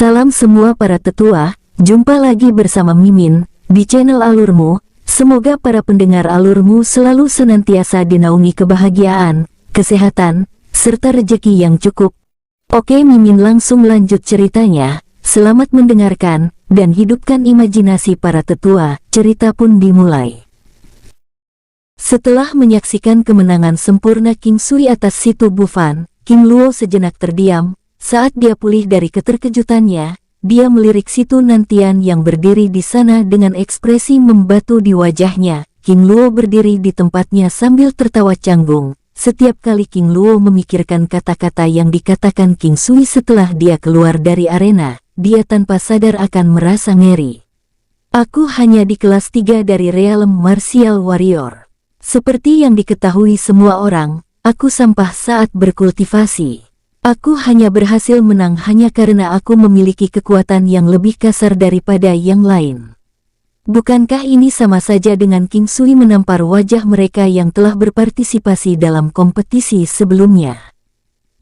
Salam semua para tetua, jumpa lagi bersama Mimin di channel Alurmu. Semoga para pendengar Alurmu selalu senantiasa dinaungi kebahagiaan, kesehatan, serta rezeki yang cukup. Oke, Mimin langsung lanjut ceritanya. Selamat mendengarkan dan hidupkan imajinasi para tetua. Cerita pun dimulai. Setelah menyaksikan kemenangan sempurna King Sui atas Situ Bufan, King Luo sejenak terdiam. Saat dia pulih dari keterkejutannya, dia melirik Situ Nantian yang berdiri di sana dengan ekspresi membatu di wajahnya. King Luo berdiri di tempatnya sambil tertawa canggung. Setiap kali King Luo memikirkan kata-kata yang dikatakan King Sui setelah dia keluar dari arena, dia tanpa sadar akan merasa ngeri. Aku hanya di kelas 3 dari Realm Martial Warrior. Seperti yang diketahui semua orang, aku sampah saat berkultivasi. Aku hanya berhasil menang hanya karena aku memiliki kekuatan yang lebih kasar daripada yang lain. Bukankah ini sama saja dengan King Sui menampar wajah mereka yang telah berpartisipasi dalam kompetisi sebelumnya?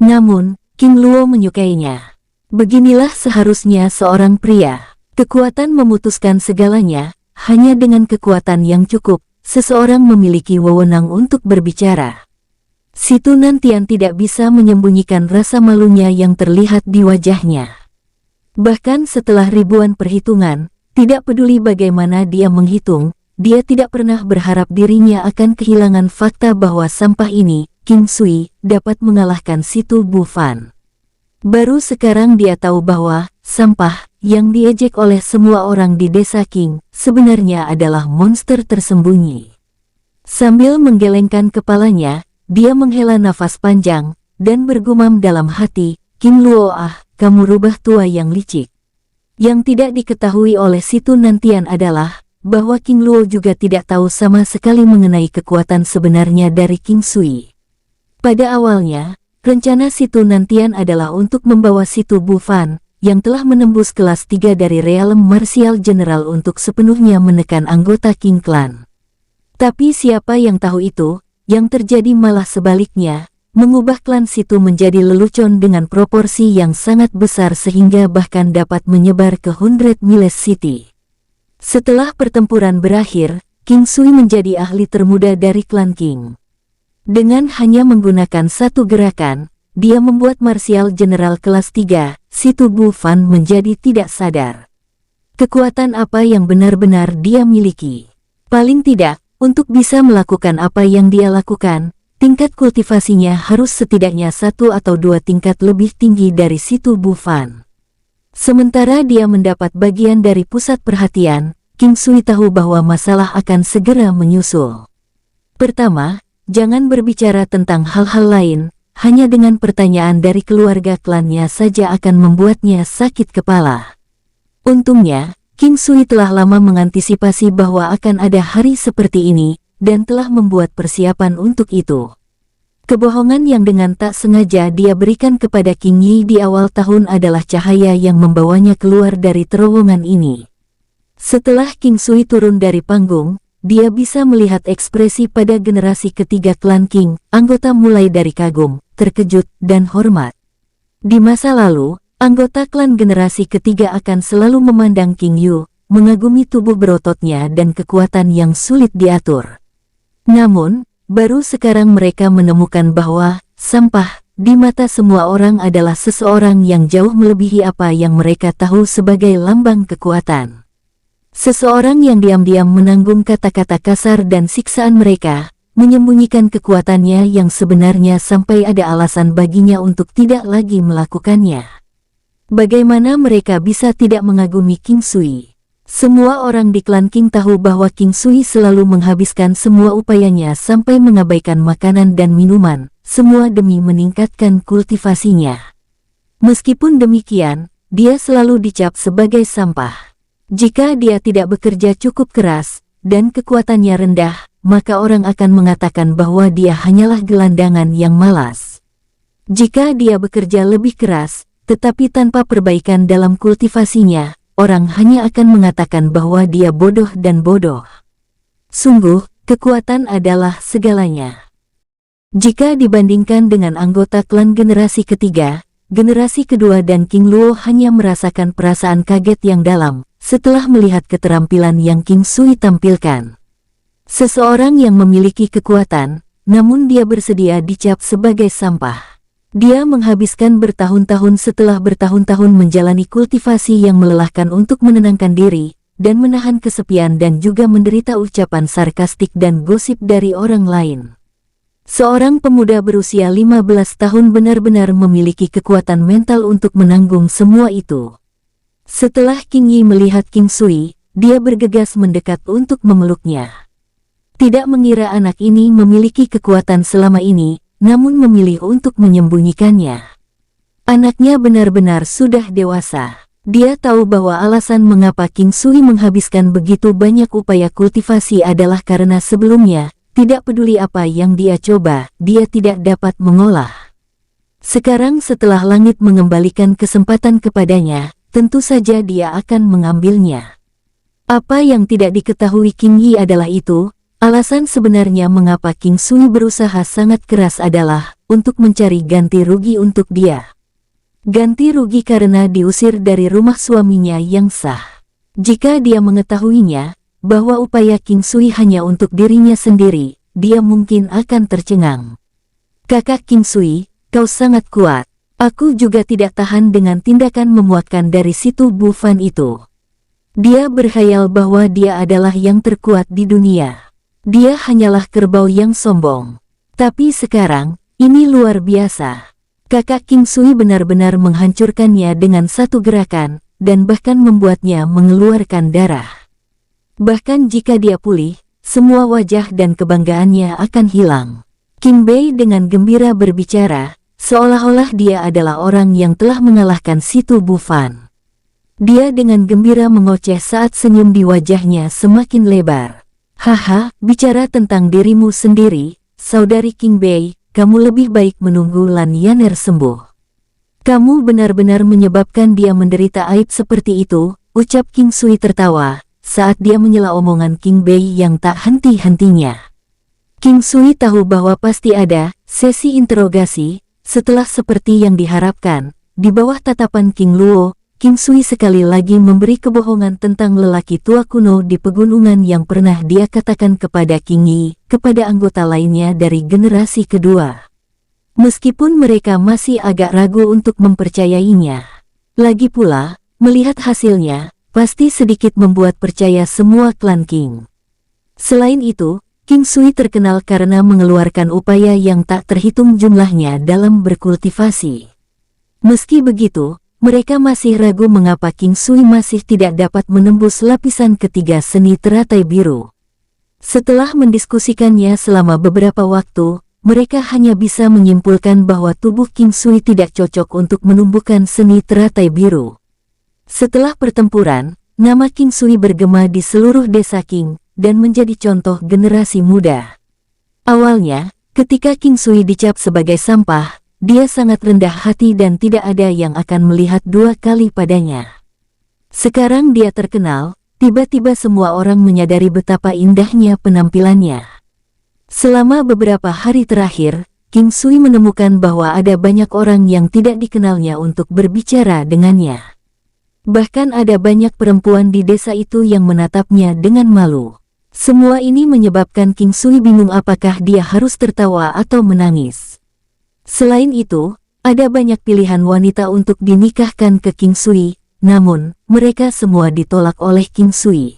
Namun, King Luo menyukainya. Beginilah seharusnya seorang pria. Kekuatan memutuskan segalanya. Hanya dengan kekuatan yang cukup, seseorang memiliki wewenang untuk berbicara. Situ Nantian tidak bisa menyembunyikan rasa malunya yang terlihat di wajahnya. Bahkan setelah ribuan perhitungan, tidak peduli bagaimana dia menghitung, dia tidak pernah berharap dirinya akan kehilangan fakta bahwa sampah ini, King Sui, dapat mengalahkan Situ Bufan. Baru sekarang dia tahu bahwa sampah yang diejek oleh semua orang di desa King sebenarnya adalah monster tersembunyi. Sambil menggelengkan kepalanya, dia menghela nafas panjang dan bergumam dalam hati, King Luo, kamu rubah tua yang licik. Yang tidak diketahui oleh Situ Nantian adalah bahwa King Luo juga tidak tahu sama sekali mengenai kekuatan sebenarnya dari King Sui. Pada awalnya, rencana Situ Nantian adalah untuk membawa Situ Bufan, yang telah menembus kelas 3 dari Realm Martial General untuk sepenuhnya menekan anggota King Clan. Tapi siapa yang tahu itu? Yang terjadi malah sebaliknya, mengubah klan Situ menjadi lelucon dengan proporsi yang sangat besar sehingga bahkan dapat menyebar ke 100 Miles City. Setelah pertempuran berakhir, King Sui menjadi ahli termuda dari klan King. Dengan hanya menggunakan satu gerakan, dia membuat Martial General kelas 3, Situ Bufan menjadi tidak sadar. Kekuatan apa yang benar-benar dia miliki? Paling tidak, untuk bisa melakukan apa yang dia lakukan, tingkat kultivasinya harus setidaknya 1 atau 2 tingkat lebih tinggi dari Situ Bufan. Sementara dia mendapat bagian dari pusat perhatian, King Sui tahu bahwa masalah akan segera menyusul. Pertama, jangan berbicara tentang hal-hal lain, hanya dengan pertanyaan dari keluarga klannya saja akan membuatnya sakit kepala. Untungnya, King Sui telah lama mengantisipasi bahwa akan ada hari seperti ini, dan telah membuat persiapan untuk itu. Kebohongan yang dengan tak sengaja dia berikan kepada King Yi di awal tahun adalah cahaya yang membawanya keluar dari terowongan ini. Setelah King Sui turun dari panggung, dia bisa melihat ekspresi pada generasi ketiga klan King, anggota mulai dari kagum, terkejut, dan hormat. Di masa lalu, anggota klan generasi ketiga akan selalu memandang King Yu, mengagumi tubuh berototnya dan kekuatan yang sulit diatur. Namun, baru sekarang mereka menemukan bahwa sampah di mata semua orang adalah seseorang yang jauh melebihi apa yang mereka tahu sebagai lambang kekuatan. Seseorang yang diam-diam menanggung kata-kata kasar dan siksaan mereka, menyembunyikan kekuatannya yang sebenarnya sampai ada alasan baginya untuk tidak lagi melakukannya. Bagaimana mereka bisa tidak mengagumi King Sui? Semua orang di klan King tahu bahwa King Sui selalu menghabiskan semua upayanya sampai mengabaikan makanan dan minuman, semua demi meningkatkan kultivasinya. Meskipun demikian, dia selalu dicap sebagai sampah. Jika dia tidak bekerja cukup keras, dan kekuatannya rendah, maka orang akan mengatakan bahwa dia hanyalah gelandangan yang malas. Jika dia bekerja lebih keras, tetapi tanpa perbaikan dalam kultivasinya, orang hanya akan mengatakan bahwa dia bodoh dan bodoh. Sungguh, kekuatan adalah segalanya. Jika dibandingkan dengan anggota klan generasi ketiga, generasi kedua dan King Luo hanya merasakan perasaan kaget yang dalam setelah melihat keterampilan yang King Sui tampilkan. Seseorang yang memiliki kekuatan, namun dia bersedia dicap sebagai sampah. Dia menghabiskan bertahun-tahun setelah bertahun-tahun menjalani kultivasi yang melelahkan untuk menenangkan diri, dan menahan kesepian dan juga menderita ucapan sarkastik dan gosip dari orang lain. Seorang pemuda berusia 15 tahun benar-benar memiliki kekuatan mental untuk menanggung semua itu. Setelah King Yi melihat King Sui, dia bergegas mendekat untuk memeluknya. Tidak mengira anak ini memiliki kekuatan selama ini, namun memilih untuk menyembunyikannya. Anaknya benar-benar sudah dewasa. Dia tahu bahwa alasan mengapa King Sui menghabiskan begitu banyak upaya kultivasi adalah karena sebelumnya, tidak peduli apa yang dia coba, dia tidak dapat mengolah. Sekarang setelah langit mengembalikan kesempatan kepadanya, tentu saja dia akan mengambilnya. Apa yang tidak diketahui King Yi adalah itu, alasan sebenarnya mengapa King Sui berusaha sangat keras adalah untuk mencari ganti rugi untuk dia. Ganti rugi karena diusir dari rumah suaminya yang sah. Jika dia mengetahuinya, bahwa upaya King Sui hanya untuk dirinya sendiri, dia mungkin akan tercengang. Kakak King Sui, kau sangat kuat. Aku juga tidak tahan dengan tindakan memuatkan dari situ Bu Fan itu. Dia berkhayal bahwa dia adalah yang terkuat di dunia. Dia hanyalah kerbau yang sombong. Tapi sekarang, ini luar biasa. Kakak King Sui benar-benar menghancurkannya dengan satu gerakan, dan bahkan membuatnya mengeluarkan darah. Bahkan jika dia pulih, semua wajah dan kebanggaannya akan hilang. King Bei dengan gembira berbicara, seolah-olah dia adalah orang yang telah mengalahkan situ Bu Fan. Dia dengan gembira mengoceh saat senyum di wajahnya semakin lebar. Haha, bicara tentang dirimu sendiri, saudari King Bei. Kamu lebih baik menunggu Lan Yaner sembuh. Kamu benar-benar menyebabkan dia menderita aib seperti itu, ucap King Sui tertawa, saat dia menyela omongan King Bei yang tak henti-hentinya. King Sui tahu bahwa pasti ada sesi interogasi, setelah seperti yang diharapkan, di bawah tatapan King Luo, King Sui sekali lagi memberi kebohongan tentang lelaki tua kuno di pegunungan yang pernah dia katakan kepada King Yi, kepada anggota lainnya dari generasi kedua. Meskipun mereka masih agak ragu untuk mempercayainya. Lagi pula, melihat hasilnya, pasti sedikit membuat percaya semua klan King. Selain itu, King Sui terkenal karena mengeluarkan upaya yang tak terhitung jumlahnya dalam berkultivasi. Meski begitu, mereka masih ragu mengapa King Sui masih tidak dapat menembus lapisan ketiga seni teratai biru. Setelah mendiskusikannya selama beberapa waktu, mereka hanya bisa menyimpulkan bahwa tubuh King Sui tidak cocok untuk menumbuhkan seni teratai biru. Setelah pertempuran, nama King Sui bergema di seluruh desa King, dan menjadi contoh generasi muda. Awalnya, ketika King Sui dicap sebagai sampah, dia sangat rendah hati dan tidak ada yang akan melihat dua kali padanya. Sekarang dia terkenal, tiba-tiba semua orang menyadari betapa indahnya penampilannya. Selama beberapa hari terakhir, King Sui menemukan bahwa ada banyak orang yang tidak dikenalnya untuk berbicara dengannya. Bahkan ada banyak perempuan di desa itu yang menatapnya dengan malu. Semua ini menyebabkan King Sui bingung apakah dia harus tertawa atau menangis. Selain itu, ada banyak pilihan wanita untuk dinikahkan ke King Sui, namun, mereka semua ditolak oleh King Sui.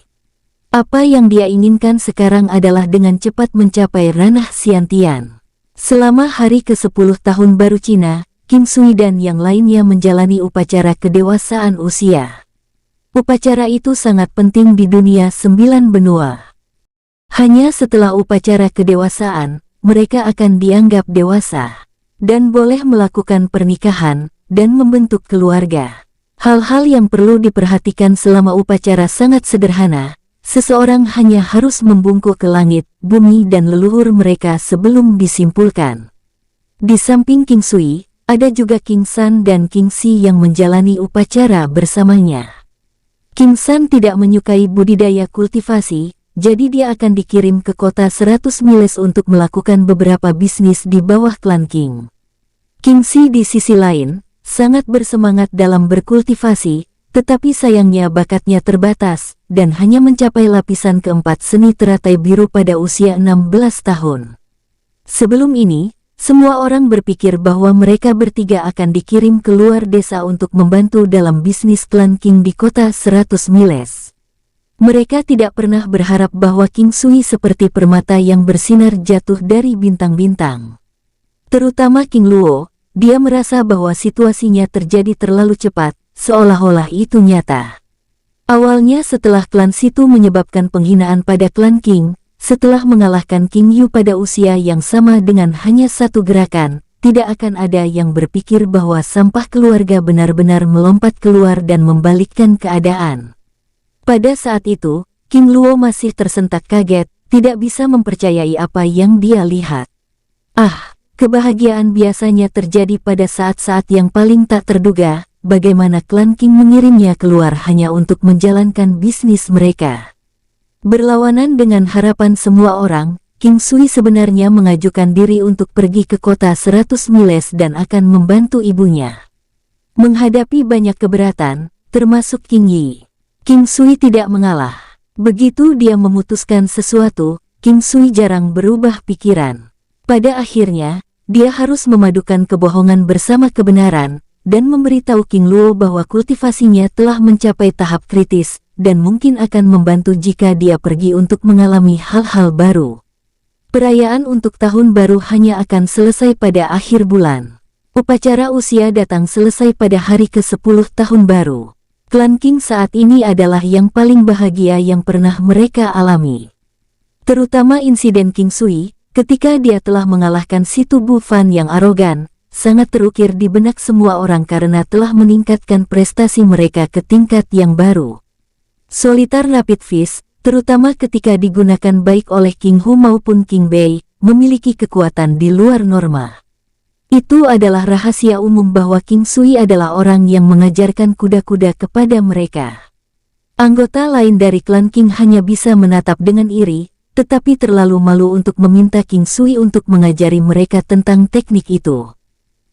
Apa yang dia inginkan sekarang adalah dengan cepat mencapai ranah Xiantian. Selama hari ke-10 tahun baru Cina, King Sui dan yang lainnya menjalani upacara kedewasaan usia. Upacara itu sangat penting di dunia 9 benua. Hanya setelah upacara kedewasaan, mereka akan dianggap dewasa dan boleh melakukan pernikahan dan membentuk keluarga. Hal-hal yang perlu diperhatikan selama upacara sangat sederhana. Seseorang hanya harus membungkuk ke langit, bumi dan leluhur mereka sebelum disimpulkan. Di samping King Sui, ada juga King San dan King Si yang menjalani upacara bersamanya. King San tidak menyukai budidaya kultivasi, jadi dia akan dikirim ke kota 100 miles untuk melakukan beberapa bisnis di bawah klan King. King Si di sisi lain, sangat bersemangat dalam berkultivasi, tetapi sayangnya bakatnya terbatas, dan hanya mencapai lapisan keempat seni teratai biru pada usia 16 tahun. Sebelum ini, semua orang berpikir bahwa mereka bertiga akan dikirim ke luar desa untuk membantu dalam bisnis klan King di kota 100 miles. Mereka tidak pernah berharap bahwa King Sui seperti permata yang bersinar jatuh dari bintang-bintang. Terutama King Luo, dia merasa bahwa situasinya terjadi terlalu cepat, seolah-olah itu nyata. Awalnya setelah klan Situ menyebabkan penghinaan pada klan King, setelah mengalahkan King Yu pada usia yang sama dengan hanya satu gerakan, tidak akan ada yang berpikir bahwa sampah keluarga benar-benar melompat keluar dan membalikkan keadaan. Pada saat itu, King Luo masih tersentak kaget, tidak bisa mempercayai apa yang dia lihat. Kebahagiaan biasanya terjadi pada saat-saat yang paling tak terduga, bagaimana klan King mengirimnya keluar hanya untuk menjalankan bisnis mereka. Berlawanan dengan harapan semua orang, King Sui sebenarnya mengajukan diri untuk pergi ke kota 100 miles dan akan membantu ibunya. Menghadapi banyak keberatan, termasuk King Yi, King Sui tidak mengalah. Begitu dia memutuskan sesuatu, King Sui jarang berubah pikiran. Pada akhirnya, dia harus memadukan kebohongan bersama kebenaran, dan memberitahu King Luo bahwa kultivasinya telah mencapai tahap kritis, dan mungkin akan membantu jika dia pergi untuk mengalami hal-hal baru. Perayaan untuk tahun baru hanya akan selesai pada akhir bulan. Upacara usia datang selesai pada hari ke-10 tahun baru. Klan King saat ini adalah yang paling bahagia yang pernah mereka alami. Terutama insiden King Sui, ketika dia telah mengalahkan Situ Bufan yang arogan, sangat terukir di benak semua orang karena telah meningkatkan prestasi mereka ke tingkat yang baru. Solitar Rapid Fist, terutama ketika digunakan baik oleh King Hu maupun King Bei, memiliki kekuatan di luar norma. Itu adalah rahasia umum bahwa King Sui adalah orang yang mengajarkan kuda-kuda kepada mereka. Anggota lain dari klan King hanya bisa menatap dengan iri, tetapi terlalu malu untuk meminta King Sui untuk mengajari mereka tentang teknik itu.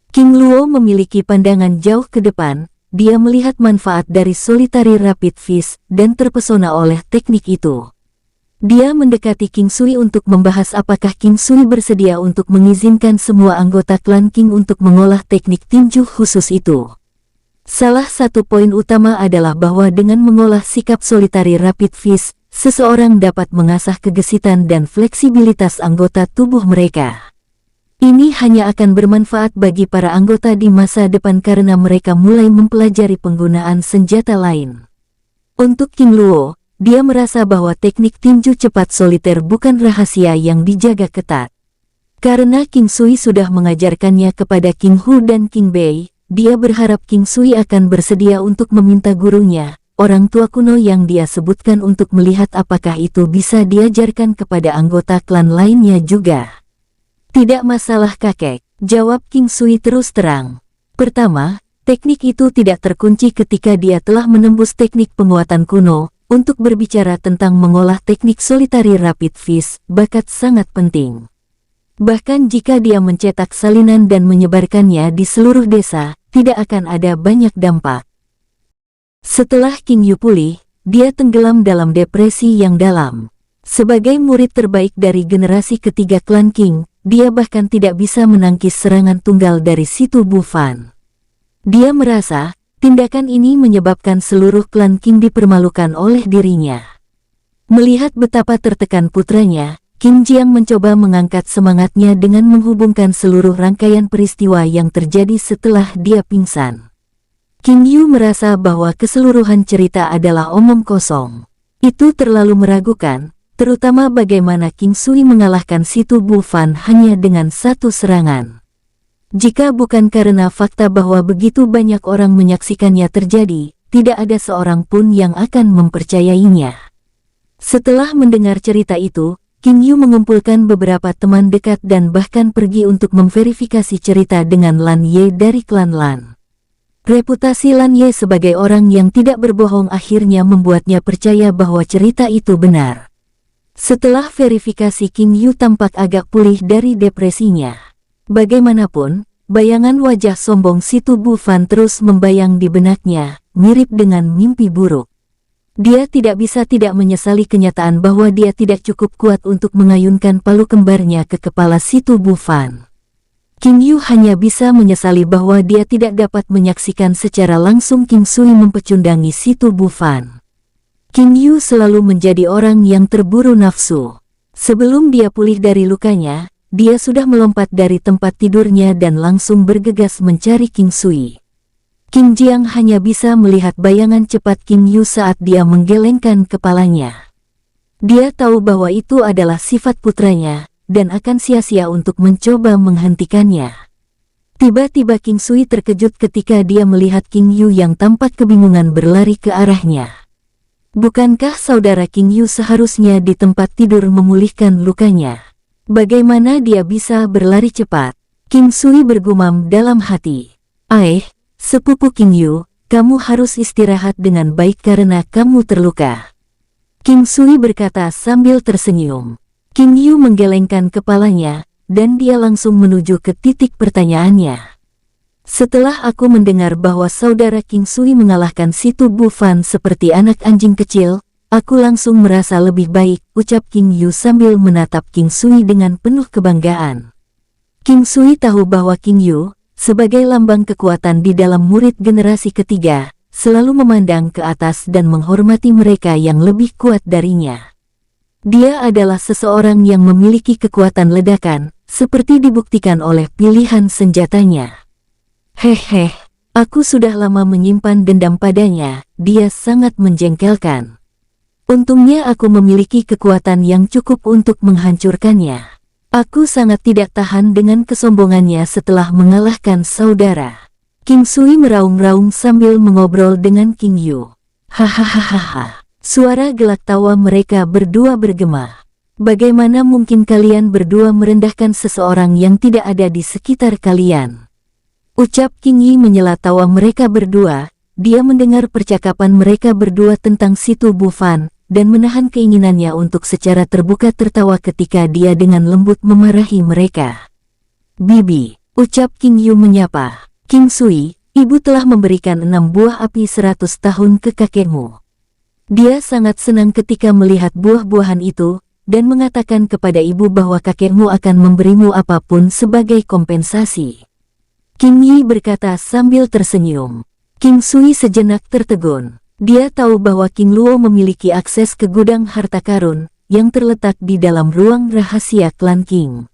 King Luo memiliki pandangan jauh ke depan, dia melihat manfaat dari Solitary Rapid Fist dan terpesona oleh teknik itu. Dia mendekati King Sui untuk membahas apakah King Sui bersedia untuk mengizinkan semua anggota klan King untuk mengolah teknik tinju khusus itu. Salah satu poin utama adalah bahwa dengan mengolah sikap Solitary Rapid Fist, seseorang dapat mengasah kegesitan dan fleksibilitas anggota tubuh mereka. Ini hanya akan bermanfaat bagi para anggota di masa depan karena mereka mulai mempelajari penggunaan senjata lain. Untuk King Luo, dia merasa bahwa teknik tinju cepat soliter bukan rahasia yang dijaga ketat. Karena King Sui sudah mengajarkannya kepada King Hu dan King Bei, dia berharap King Sui akan bersedia untuk meminta gurunya, orang tua kuno yang dia sebutkan, untuk melihat apakah itu bisa diajarkan kepada anggota klan lainnya juga. Tidak masalah kakek, jawab King Sui terus terang. Pertama, teknik itu tidak terkunci ketika dia telah menembus teknik penguatan kuno. Untuk berbicara tentang mengolah teknik Solitary Rapid Fist, bakat sangat penting. Bahkan jika dia mencetak salinan dan menyebarkannya di seluruh desa, tidak akan ada banyak dampak. Setelah King Yu pulih, dia tenggelam dalam depresi yang dalam. Sebagai murid terbaik dari generasi ketiga klan King, dia bahkan tidak bisa menangkis serangan tunggal dari Situ Bufan. Dia merasa tindakan ini menyebabkan seluruh klan King dipermalukan oleh dirinya. Melihat betapa tertekan putranya, King Jiang mencoba mengangkat semangatnya dengan menghubungkan seluruh rangkaian peristiwa yang terjadi setelah dia pingsan. King Yu merasa bahwa keseluruhan cerita adalah omong kosong. Itu terlalu meragukan, terutama bagaimana King Sui mengalahkan Situ Bufan hanya dengan satu serangan. Jika bukan karena fakta bahwa begitu banyak orang menyaksikannya terjadi, tidak ada seorang pun yang akan mempercayainya. Setelah mendengar cerita itu, King Yu mengumpulkan beberapa teman dekat dan bahkan pergi untuk memverifikasi cerita dengan Lan Ye dari klan Lan. Reputasi Lan Ye sebagai orang yang tidak berbohong akhirnya membuatnya percaya bahwa cerita itu benar. Setelah verifikasi, King Yu tampak agak pulih dari depresinya. Bagaimanapun, Bayangan wajah sombong Situ Bufan terus membayang di benaknya, mirip dengan mimpi buruk. Dia tidak bisa tidak menyesali kenyataan bahwa dia tidak cukup kuat untuk mengayunkan palu kembarnya ke kepala Situ Bufan. King Yu hanya bisa menyesali bahwa dia tidak dapat menyaksikan secara langsung King Sui mempecundangi Situ Bufan. King Yu selalu menjadi orang yang terburu nafsu. Sebelum dia pulih dari lukanya, dia sudah melompat dari tempat tidurnya dan langsung bergegas mencari King Sui. King Jiang hanya bisa melihat bayangan cepat King Yu saat dia menggelengkan kepalanya. Dia tahu bahwa itu adalah sifat putranya, dan akan sia-sia untuk mencoba menghentikannya. Tiba-tiba King Sui terkejut ketika dia melihat King Yu yang tampak kebingungan berlari ke arahnya. Bukankah saudara King Yu seharusnya di tempat tidur memulihkan lukanya? Bagaimana dia bisa berlari cepat? King Sui bergumam dalam hati. Sepupu King Yu, kamu harus istirahat dengan baik karena kamu terluka. King Sui berkata sambil tersenyum. King Yu menggelengkan kepalanya, dan dia langsung menuju ke titik pertanyaannya. Setelah aku mendengar bahwa saudara King Sui mengalahkan Situ Bufan seperti anak anjing kecil, aku langsung merasa lebih baik, ucap King Yu sambil menatap King Sui dengan penuh kebanggaan. King Sui tahu bahwa King Yu, sebagai lambang kekuatan di dalam murid generasi ketiga, selalu memandang ke atas dan menghormati mereka yang lebih kuat darinya. Dia adalah seseorang yang memiliki kekuatan ledakan, seperti dibuktikan oleh pilihan senjatanya. Aku sudah lama menyimpan dendam padanya, dia sangat menjengkelkan. Untungnya aku memiliki kekuatan yang cukup untuk menghancurkannya. Aku sangat tidak tahan dengan kesombongannya setelah mengalahkan saudara. King Sui meraung-raung sambil mengobrol dengan King Yu. Hahaha. Suara gelak tawa mereka berdua bergema. Bagaimana mungkin kalian berdua merendahkan seseorang yang tidak ada di sekitar kalian? Ucap King Yi menyela tawa mereka berdua. Dia mendengar percakapan mereka berdua tentang Situ Bufan, dan menahan keinginannya untuk secara terbuka tertawa ketika dia dengan lembut memarahi mereka. Bibi, ucap King Yu menyapa. King Sui, ibu telah memberikan 6 buah api 100 tahun ke kakekmu. Dia sangat senang ketika melihat buah-buahan itu, dan mengatakan kepada ibu bahwa kakekmu akan memberimu apapun sebagai kompensasi. King Yi berkata sambil tersenyum. King Sui sejenak tertegun. Dia tahu bahwa King Luo memiliki akses ke gudang harta karun, yang terletak di dalam ruang rahasia klan King.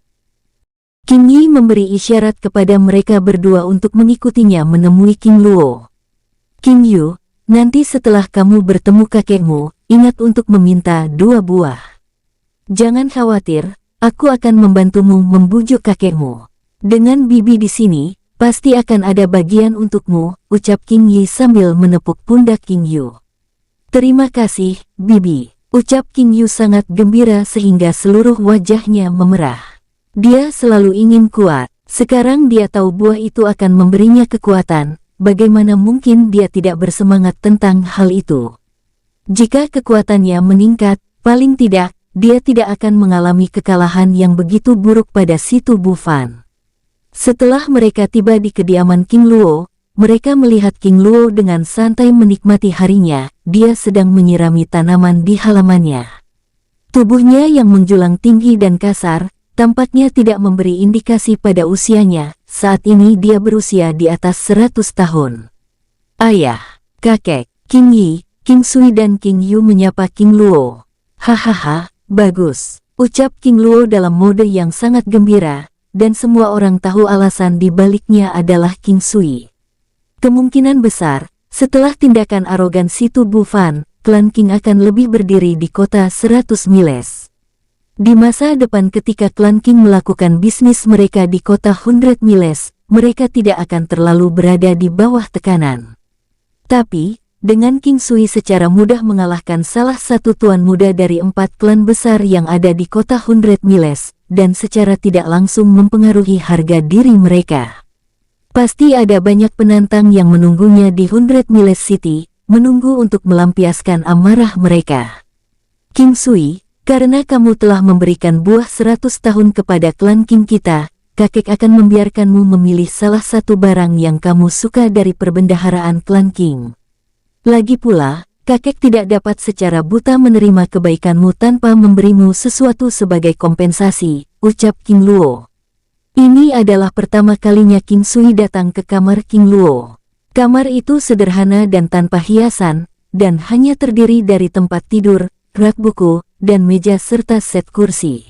King Yi memberi isyarat kepada mereka berdua untuk mengikutinya menemui King Luo. King Yu, nanti setelah kamu bertemu kakekmu, ingat untuk meminta 2 buah. Jangan khawatir, aku akan membantumu membujuk kakekmu. Dengan bibi di sini, pasti akan ada bagian untukmu, ucap King Yi sambil menepuk pundak King Yu. Terima kasih, bibi, ucap King Yu sangat gembira sehingga seluruh wajahnya memerah. Dia selalu ingin kuat, sekarang dia tahu buah itu akan memberinya kekuatan, bagaimana mungkin dia tidak bersemangat tentang hal itu. Jika kekuatannya meningkat, paling tidak, dia tidak akan mengalami kekalahan yang begitu buruk pada Situ Bufan. Setelah mereka tiba di kediaman King Luo, mereka melihat King Luo dengan santai menikmati harinya. Dia sedang menyirami tanaman di halamannya. Tubuhnya yang menjulang tinggi dan kasar, tampaknya tidak memberi indikasi pada usianya. Saat ini dia berusia di atas 100 tahun. Ayah, kakek, King Yi, King Sui dan King Yu menyapa King Luo. Hahaha, bagus, ucap King Luo dalam mode yang sangat gembira. Dan semua orang tahu alasan di baliknya adalah King Sui. Kemungkinan besar, setelah tindakan arogan Situ Bufan, klan King akan lebih berdiri di kota 100 miles. Di masa depan ketika klan King melakukan bisnis mereka di kota 100 miles, mereka tidak akan terlalu berada di bawah tekanan. Tapi, dengan King Sui secara mudah mengalahkan salah satu tuan muda dari 4 klan besar yang ada di kota 100 miles, dan secara tidak langsung mempengaruhi harga diri mereka. Pasti ada banyak penantang yang menunggunya di 100 Miles City, menunggu untuk melampiaskan amarah mereka. King Sui, karena kamu telah memberikan buah 100 tahun kepada klan King kita, kakek akan membiarkanmu memilih salah satu barang yang kamu suka dari perbendaharaan klan King. Lagi pula, kakek tidak dapat secara buta menerima kebaikanmu tanpa memberimu sesuatu sebagai kompensasi, ucap King Luo. Ini adalah pertama kalinya King Sui datang ke kamar King Luo. Kamar itu sederhana dan tanpa hiasan, dan hanya terdiri dari tempat tidur, rak buku, dan meja serta set kursi.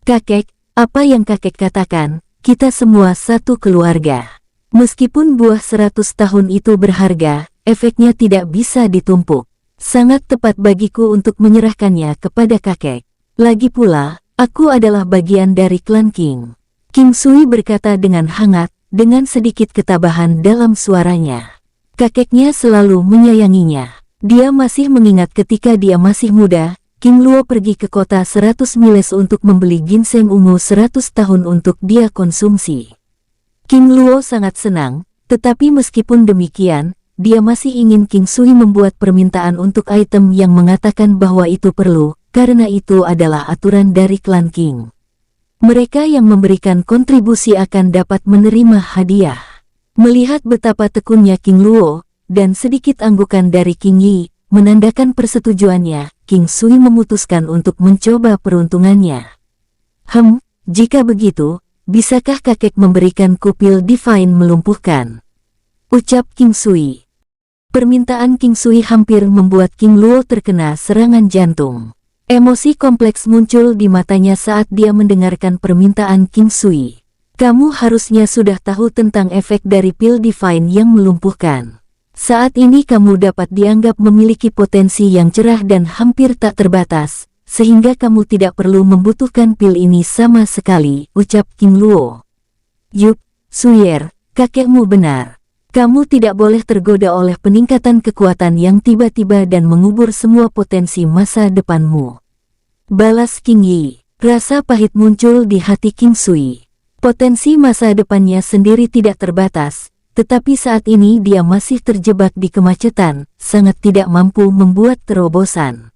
Kakek, apa yang kakek katakan, kita semua satu keluarga. Meskipun buah 100 tahun itu berharga, efeknya tidak bisa ditumpuk. Sangat tepat bagiku untuk menyerahkannya kepada kakek. Lagi pula, aku adalah bagian dari klan King. King Sui berkata dengan hangat, dengan sedikit ketabahan dalam suaranya. Kakeknya selalu menyayanginya. Dia masih mengingat ketika dia masih muda, King Luo pergi ke kota 100 miles untuk membeli ginseng ungu 100 tahun untuk dia konsumsi. King Luo sangat senang, tetapi meskipun demikian, dia masih ingin King Sui membuat permintaan untuk item yang mengatakan bahwa itu perlu, karena itu adalah aturan dari klan King. Mereka yang memberikan kontribusi akan dapat menerima hadiah. Melihat betapa tekunnya King Luo, dan sedikit anggukan dari King Yi, menandakan persetujuannya, King Sui memutuskan untuk mencoba peruntungannya. Jika begitu, bisakah kakek memberikan kupil divine melumpuhkan? Ucap King Sui. Permintaan King Sui hampir membuat King Luo terkena serangan jantung. Emosi kompleks muncul di matanya saat dia mendengarkan permintaan King Sui. Kamu harusnya sudah tahu tentang efek dari pil divine yang melumpuhkan. Saat ini kamu dapat dianggap memiliki potensi yang cerah dan hampir tak terbatas, sehingga kamu tidak perlu membutuhkan pil ini sama sekali, ucap King Luo. Yup, Suyer, kakekmu benar. Kamu tidak boleh tergoda oleh peningkatan kekuatan yang tiba-tiba dan mengubur semua potensi masa depanmu. Balas King Yi. Rasa pahit muncul di hati King Sui. Potensi masa depannya sendiri tidak terbatas, tetapi saat ini dia masih terjebak di kemacetan, sangat tidak mampu membuat terobosan.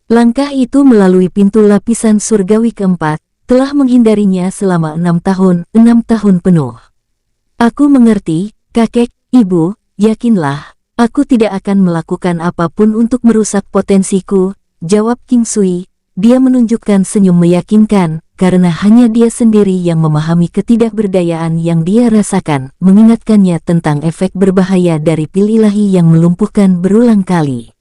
Langkah itu melalui pintu lapisan surgawi keempat, telah menghindarinya selama 6 tahun penuh. Aku mengerti, kakek, ibu, yakinlah, aku tidak akan melakukan apapun untuk merusak potensiku, jawab King Sui. Dia menunjukkan senyum meyakinkan, karena hanya dia sendiri yang memahami ketidakberdayaan yang dia rasakan, mengingatkannya tentang efek berbahaya dari pil ilahi yang melumpuhkan berulang kali.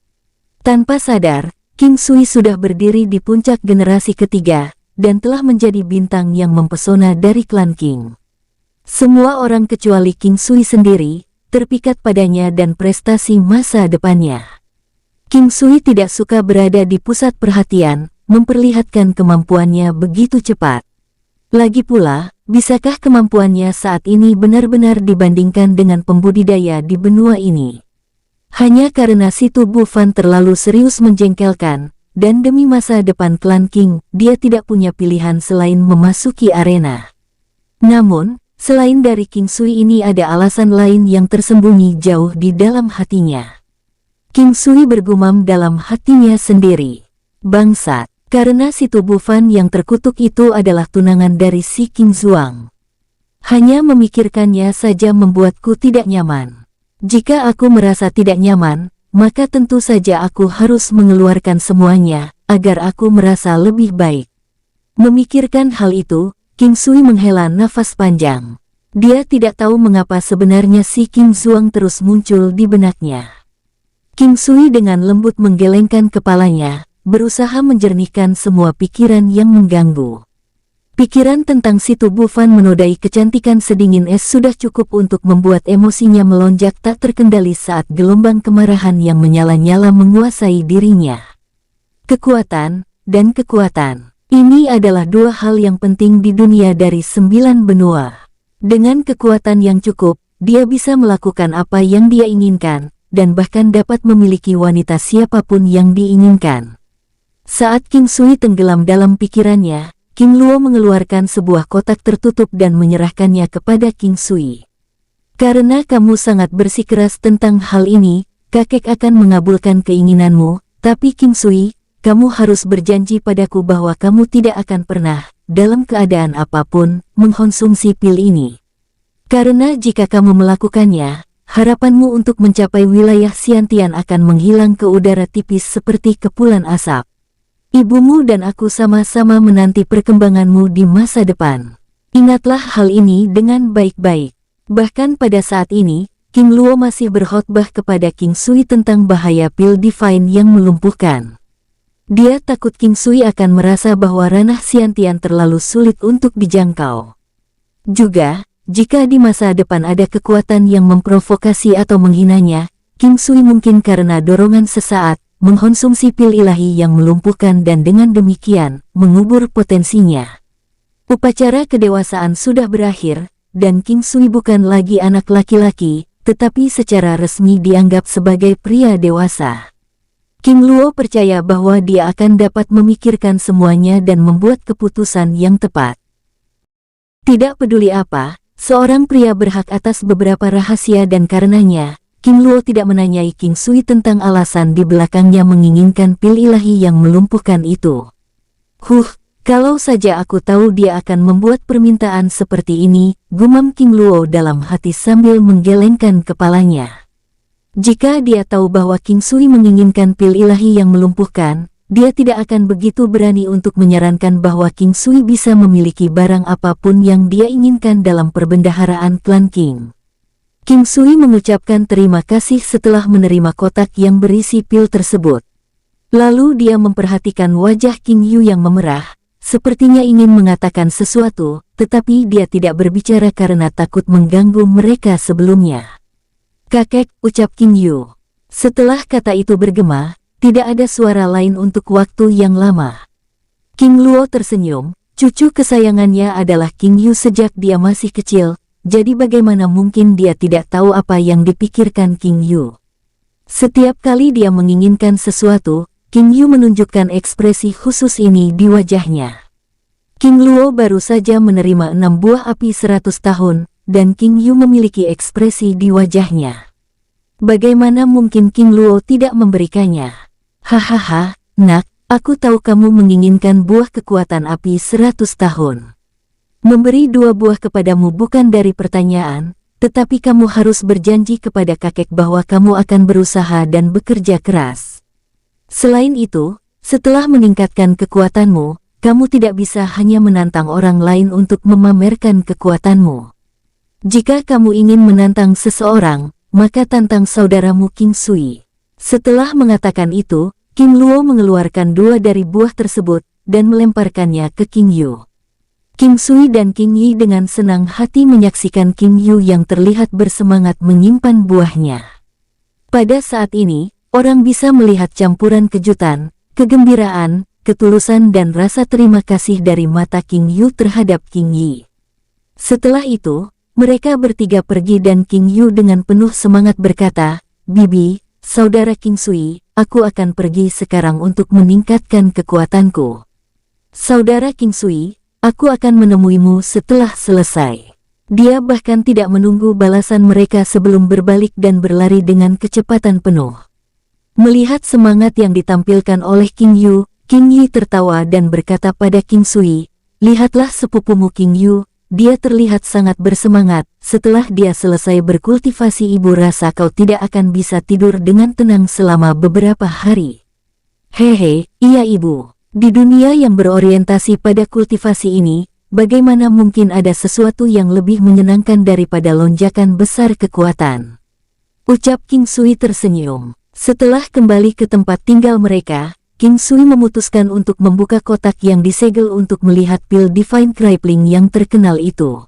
Tanpa sadar, King Sui sudah berdiri di puncak generasi ketiga, dan telah menjadi bintang yang mempesona dari klan King. Semua orang kecuali King Sui sendiri, terpikat padanya dan prestasi masa depannya. King Sui tidak suka berada di pusat perhatian, memperlihatkan kemampuannya begitu cepat. Lagi pula, bisakah kemampuannya saat ini benar-benar dibandingkan dengan pembudidaya di benua ini? Hanya karena si tubuh Fan terlalu serius menjengkelkan, dan demi masa depan klan King, dia tidak punya pilihan selain memasuki arena. Namun, selain dari King Sui ini ada alasan lain yang tersembunyi jauh di dalam hatinya. King Sui bergumam dalam hatinya sendiri. Bangsat, karena si tubuh Fan yang terkutuk itu adalah tunangan dari si King Zuang. Hanya memikirkannya saja membuatku tidak nyaman. Jika aku merasa tidak nyaman, maka tentu saja aku harus mengeluarkan semuanya, agar aku merasa lebih baik. Memikirkan hal itu, King Sui menghela nafas panjang. Dia tidak tahu mengapa sebenarnya si King Zuang terus muncul di benaknya. King Sui dengan lembut menggelengkan kepalanya, berusaha menjernihkan semua pikiran yang mengganggu. Pikiran tentang si tubuh Fan menodai kecantikan sedingin es sudah cukup untuk membuat emosinya melonjak tak terkendali saat gelombang kemarahan yang menyala-nyala menguasai dirinya. Kekuatan, dan kekuatan. Ini adalah dua hal yang penting di dunia dari 9 benua. Dengan kekuatan yang cukup, dia bisa melakukan apa yang dia inginkan, dan bahkan dapat memiliki wanita siapapun yang diinginkan. Saat King Sui tenggelam dalam pikirannya, King Luo mengeluarkan sebuah kotak tertutup dan menyerahkannya kepada King Sui. Karena kamu sangat bersikeras tentang hal ini, kakek akan mengabulkan keinginanmu, tapi King Sui, kamu harus berjanji padaku bahwa kamu tidak akan pernah, dalam keadaan apapun, mengkonsumsi pil ini. Karena jika kamu melakukannya, harapanmu untuk mencapai wilayah Xiantian akan menghilang ke udara tipis seperti kepulan asap. Ibumu dan aku sama-sama menanti perkembanganmu di masa depan. Ingatlah hal ini dengan baik-baik. Bahkan pada saat ini, King Luo masih berkhotbah kepada King Sui tentang bahaya pil Divine yang melumpuhkan. Dia takut King Sui akan merasa bahwa ranah Xiantian terlalu sulit untuk dijangkau. Juga, jika di masa depan ada kekuatan yang memprovokasi atau menghinanya, King Sui mungkin karena dorongan sesaat, mengkonsumsi pil ilahi yang melumpuhkan dan dengan demikian, mengubur potensinya. Upacara kedewasaan sudah berakhir, dan King Sui bukan lagi anak laki-laki, tetapi secara resmi dianggap sebagai pria dewasa. King Luo percaya bahwa dia akan dapat memikirkan semuanya dan membuat keputusan yang tepat. Tidak peduli apa, seorang pria berhak atas beberapa rahasia dan karenanya, King Luo tidak menanyai King Sui tentang alasan di belakangnya menginginkan pil ilahi yang melumpuhkan itu. Kalau saja aku tahu dia akan membuat permintaan seperti ini, gumam King Luo dalam hati sambil menggelengkan kepalanya. Jika dia tahu bahwa King Sui menginginkan pil ilahi yang melumpuhkan, dia tidak akan begitu berani untuk menyarankan bahwa King Sui bisa memiliki barang apapun yang dia inginkan dalam perbendaharaan klan King. King Sui mengucapkan terima kasih setelah menerima kotak yang berisi pil tersebut. Lalu dia memperhatikan wajah King Yu yang memerah, sepertinya ingin mengatakan sesuatu, tetapi dia tidak berbicara karena takut mengganggu mereka sebelumnya. "Kakek," ucap King Yu. Setelah kata itu bergema, tidak ada suara lain untuk waktu yang lama. King Luo tersenyum, cucu kesayangannya adalah King Yu sejak dia masih kecil, jadi bagaimana mungkin dia tidak tahu apa yang dipikirkan King Yu. Setiap kali dia menginginkan sesuatu, King Yu menunjukkan ekspresi khusus ini di wajahnya. King Luo baru saja menerima 6 buah api 100 tahun, dan King Yu memiliki ekspresi di wajahnya. Bagaimana mungkin King Luo tidak memberikannya? Hahaha, nak, aku tahu kamu menginginkan buah kekuatan api 100 tahun. Memberi 2 buah kepadamu bukan dari pertanyaan, tetapi kamu harus berjanji kepada kakek bahwa kamu akan berusaha dan bekerja keras. Selain itu, setelah meningkatkan kekuatanmu, kamu tidak bisa hanya menantang orang lain untuk memamerkan kekuatanmu. Jika kamu ingin menantang seseorang, maka tantang saudaramu King Sui. Setelah mengatakan itu, King Luo mengeluarkan 2 dari buah tersebut, dan melemparkannya ke King Yu. King Sui dan King Yi dengan senang hati menyaksikan King Yu yang terlihat bersemangat menyimpan buahnya. Pada saat ini, orang bisa melihat campuran kejutan, kegembiraan, ketulusan dan rasa terima kasih dari mata King Yu terhadap King Yi. Setelah itu, mereka bertiga pergi dan King Yu dengan penuh semangat berkata, "Bibi, saudara King Sui, aku akan pergi sekarang untuk meningkatkan kekuatanku. Saudara King Sui, aku akan menemuimu setelah selesai." Dia bahkan tidak menunggu balasan mereka sebelum berbalik dan berlari dengan kecepatan penuh. Melihat semangat yang ditampilkan oleh King Yu, King Yi tertawa dan berkata pada King Sui, "Lihatlah sepupumu King Yu, dia terlihat sangat bersemangat. Setelah dia selesai berkultivasi, ibu rasa kau tidak akan bisa tidur dengan tenang selama beberapa hari." "Hehe, iya ibu. Di dunia yang berorientasi pada kultivasi ini, bagaimana mungkin ada sesuatu yang lebih menyenangkan daripada lonjakan besar kekuatan?" ucap King Sui tersenyum. Setelah kembali ke tempat tinggal mereka, King Sui memutuskan untuk membuka kotak yang disegel untuk melihat pil Divine Crippling yang terkenal itu.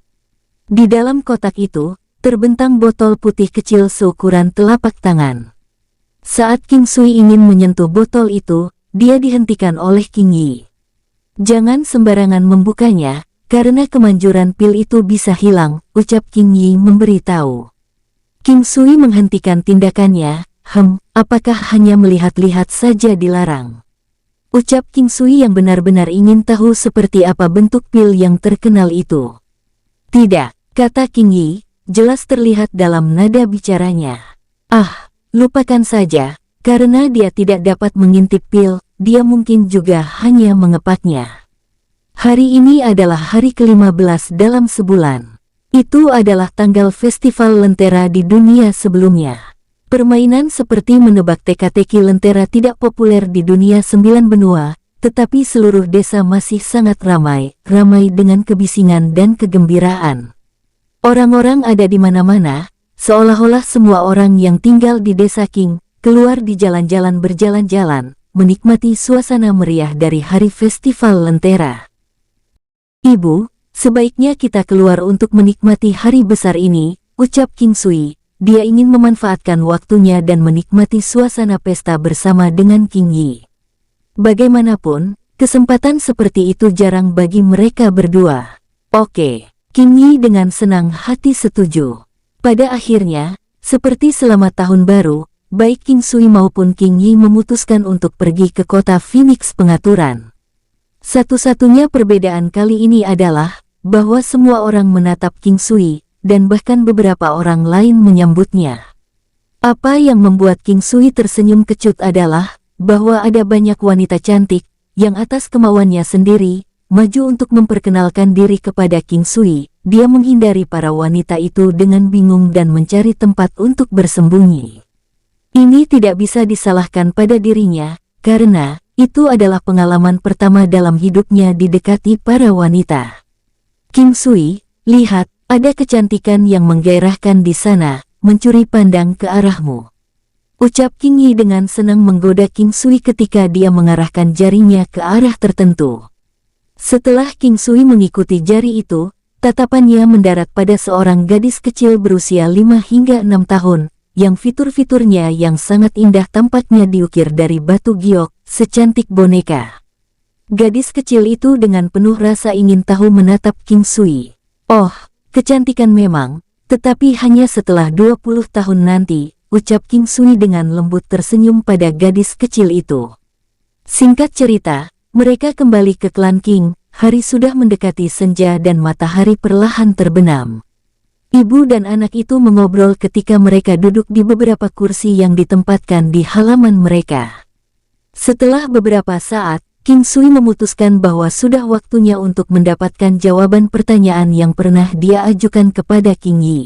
Di dalam kotak itu, terbentang botol putih kecil seukuran telapak tangan. Saat King Sui ingin menyentuh botol itu, dia dihentikan oleh King Yi. "Jangan sembarangan membukanya, karena kemanjuran pil itu bisa hilang," ucap King Yi memberitahu. King Sui menghentikan tindakannya. Apakah hanya melihat-lihat saja dilarang?" ucap King Sui yang benar-benar ingin tahu seperti apa bentuk pil yang terkenal itu. "Tidak," kata King Yi, jelas terlihat dalam nada bicaranya. Lupakan saja, karena dia tidak dapat mengintip pil, dia mungkin juga hanya mengepaknya." Hari ini adalah hari ke-15 dalam sebulan. Itu adalah tanggal festival Lentera di dunia sebelumnya. Permainan seperti menebak teka-teki Lentera tidak populer di dunia 9 benua, tetapi seluruh desa masih sangat ramai dengan kebisingan dan kegembiraan. Orang-orang ada di mana-mana, seolah-olah semua orang yang tinggal di desa King keluar di jalan-jalan berjalan-jalan, menikmati suasana meriah dari hari festival Lentera. "Ibu, sebaiknya kita keluar untuk menikmati hari besar ini," ucap King Sui. Dia ingin memanfaatkan waktunya dan menikmati suasana pesta bersama dengan King Yi. Bagaimanapun, kesempatan seperti itu jarang bagi mereka berdua. "Oke," King Yi dengan senang hati setuju. Pada akhirnya, seperti selamat tahun baru, baik King Sui maupun King Yi memutuskan untuk pergi ke kota Phoenix Pengaturan. Satu-satunya perbedaan kali ini adalah bahwa semua orang menatap King Sui, dan bahkan beberapa orang lain menyambutnya. Apa yang membuat King Sui tersenyum kecut adalah bahwa ada banyak wanita cantik yang atas kemauannya sendiri maju untuk memperkenalkan diri kepada King Sui. Dia menghindari para wanita itu dengan bingung dan mencari tempat untuk bersembunyi. Ini tidak bisa disalahkan pada dirinya, karena itu adalah pengalaman pertama dalam hidupnya didekati para wanita. "King Sui, lihat, ada kecantikan yang menggairahkan di sana, mencuri pandang ke arahmu," ucap King Yi dengan senang menggoda King Sui ketika dia mengarahkan jarinya ke arah tertentu. Setelah King Sui mengikuti jari itu, tatapannya mendarat pada seorang gadis kecil berusia 5 hingga 6 tahun, yang fitur-fiturnya yang sangat indah tampaknya diukir dari batu giok, secantik boneka. Gadis kecil itu dengan penuh rasa ingin tahu menatap King Sui. "Oh, kecantikan memang, tetapi hanya setelah 20 tahun nanti," ucap King Sui dengan lembut tersenyum pada gadis kecil itu. Singkat cerita, mereka kembali ke klan King. Hari sudah mendekati senja dan matahari perlahan terbenam. Ibu dan anak itu mengobrol ketika mereka duduk di beberapa kursi yang ditempatkan di halaman mereka. Setelah beberapa saat, King Sui memutuskan bahwa sudah waktunya untuk mendapatkan jawaban pertanyaan yang pernah dia ajukan kepada King Yi.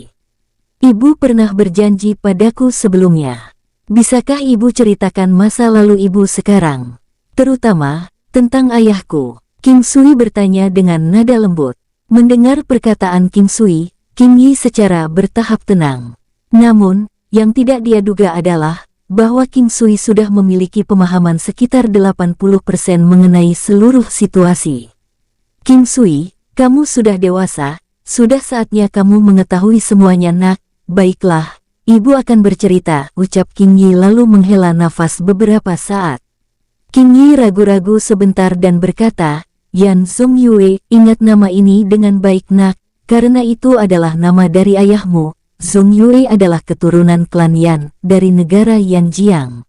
"Ibu pernah berjanji padaku sebelumnya. Bisakah ibu ceritakan masa lalu ibu sekarang? Terutama, tentang ayahku?" King Sui bertanya dengan nada lembut. Mendengar perkataan King Sui, King Yi secara bertahap tenang. Namun, yang tidak dia duga adalah bahwa King Sui sudah memiliki pemahaman sekitar 80% mengenai seluruh situasi. "King Sui, kamu sudah dewasa, sudah saatnya kamu mengetahui semuanya nak." "Baiklah, ibu akan bercerita," ucap King Yi lalu menghela nafas beberapa saat. King Yi ragu-ragu sebentar dan berkata, "Yan Zong Yue, ingat nama ini dengan baik nak, karena itu adalah nama dari ayahmu." Zong Yue adalah keturunan klan Yan dari negara Yanjiang.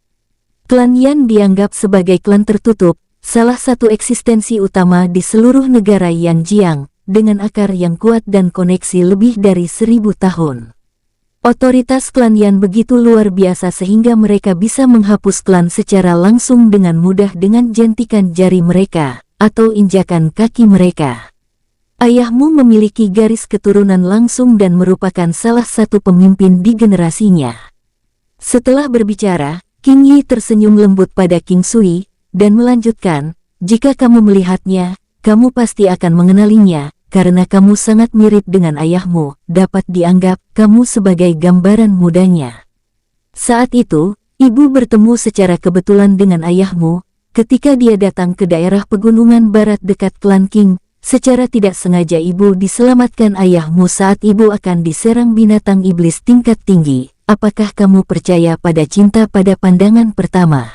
Klan Yan dianggap sebagai klan tertutup, salah satu eksistensi utama di seluruh negara Yanjiang, dengan akar yang kuat dan koneksi lebih dari 1000 tahun. Otoritas klan Yan begitu luar biasa sehingga mereka bisa menghapus klan secara langsung dengan mudah dengan jentikan jari mereka, atau injakan kaki mereka. Ayahmu memiliki garis keturunan langsung dan merupakan salah satu pemimpin di generasinya. Setelah berbicara, King Yi tersenyum lembut pada King Sui, dan melanjutkan, "Jika kamu melihatnya, kamu pasti akan mengenalinya, karena kamu sangat mirip dengan ayahmu, dapat dianggap kamu sebagai gambaran mudanya." Saat itu, ibu bertemu secara kebetulan dengan ayahmu, ketika dia datang ke daerah pegunungan barat dekat klan King. Secara tidak sengaja ibu diselamatkan ayahmu saat ibu akan diserang binatang iblis tingkat tinggi. Apakah kamu percaya pada cinta pada pandangan pertama?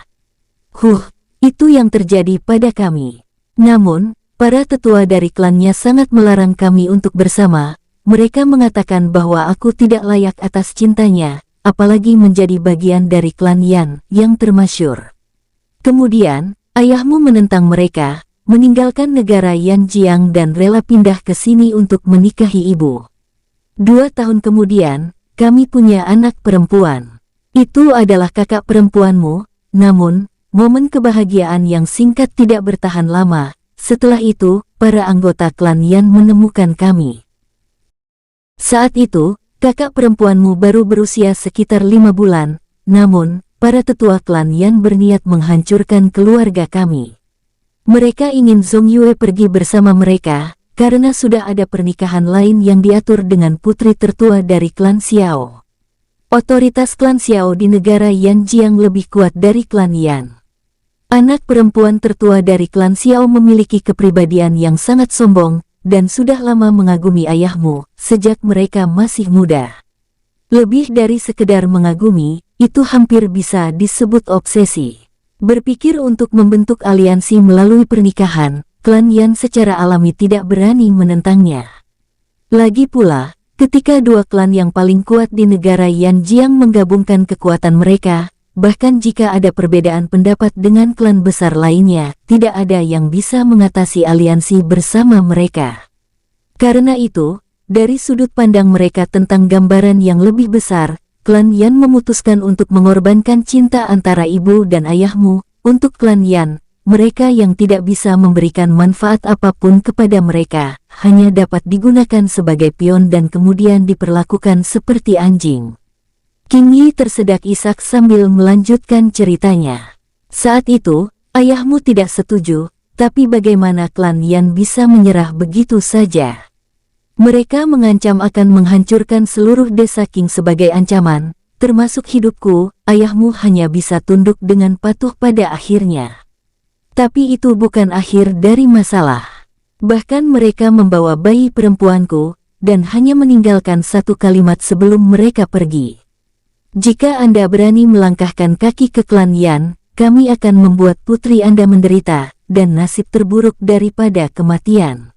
Itu yang terjadi pada kami. Namun, para tetua dari klannya sangat melarang kami untuk bersama. Mereka mengatakan bahwa aku tidak layak atas cintanya, apalagi menjadi bagian dari klan Yan yang termasyur. Kemudian, ayahmu menentang mereka, meninggalkan negara Yanjiang dan rela pindah ke sini untuk menikahi ibu. 2 tahun kemudian, kami punya anak perempuan. Itu adalah kakak perempuanmu, namun, momen kebahagiaan yang singkat tidak bertahan lama. Setelah itu, para anggota klan Yan menemukan kami. Saat itu, kakak perempuanmu baru berusia sekitar 5 bulan, namun, para tetua klan Yan berniat menghancurkan keluarga kami. Mereka ingin Zhong Yue pergi bersama mereka, karena sudah ada pernikahan lain yang diatur dengan putri tertua dari klan Xiao. Otoritas klan Xiao di negara Yanjiang lebih kuat dari klan Yan. Anak perempuan tertua dari klan Xiao memiliki kepribadian yang sangat sombong, dan sudah lama mengagumi ayahmu, sejak mereka masih muda. Lebih dari sekedar mengagumi, itu hampir bisa disebut obsesi. Berpikir untuk membentuk aliansi melalui pernikahan, klan Yan secara alami tidak berani menentangnya. Lagi pula, ketika dua klan yang paling kuat di negara Yanjiang menggabungkan kekuatan mereka, bahkan jika ada perbedaan pendapat dengan klan besar lainnya, tidak ada yang bisa mengatasi aliansi bersama mereka. Karena itu, dari sudut pandang mereka tentang gambaran yang lebih besar, klan Yan memutuskan untuk mengorbankan cinta antara ibu dan ayahmu. Untuk klan Yan, mereka yang tidak bisa memberikan manfaat apapun kepada mereka, hanya dapat digunakan sebagai pion dan kemudian diperlakukan seperti anjing. King Yi tersedak isak sambil melanjutkan ceritanya. Saat itu, ayahmu tidak setuju, tapi bagaimana klan Yan bisa menyerah begitu saja? Mereka mengancam akan menghancurkan seluruh desa King sebagai ancaman, termasuk hidupku. Ayahmu hanya bisa tunduk dengan patuh pada akhirnya. Tapi itu bukan akhir dari masalah. Bahkan mereka membawa bayi perempuanku, dan hanya meninggalkan satu kalimat sebelum mereka pergi. Jika Anda berani melangkahkan kaki ke klan Yan, kami akan membuat putri Anda menderita, dan nasib terburuk daripada kematian.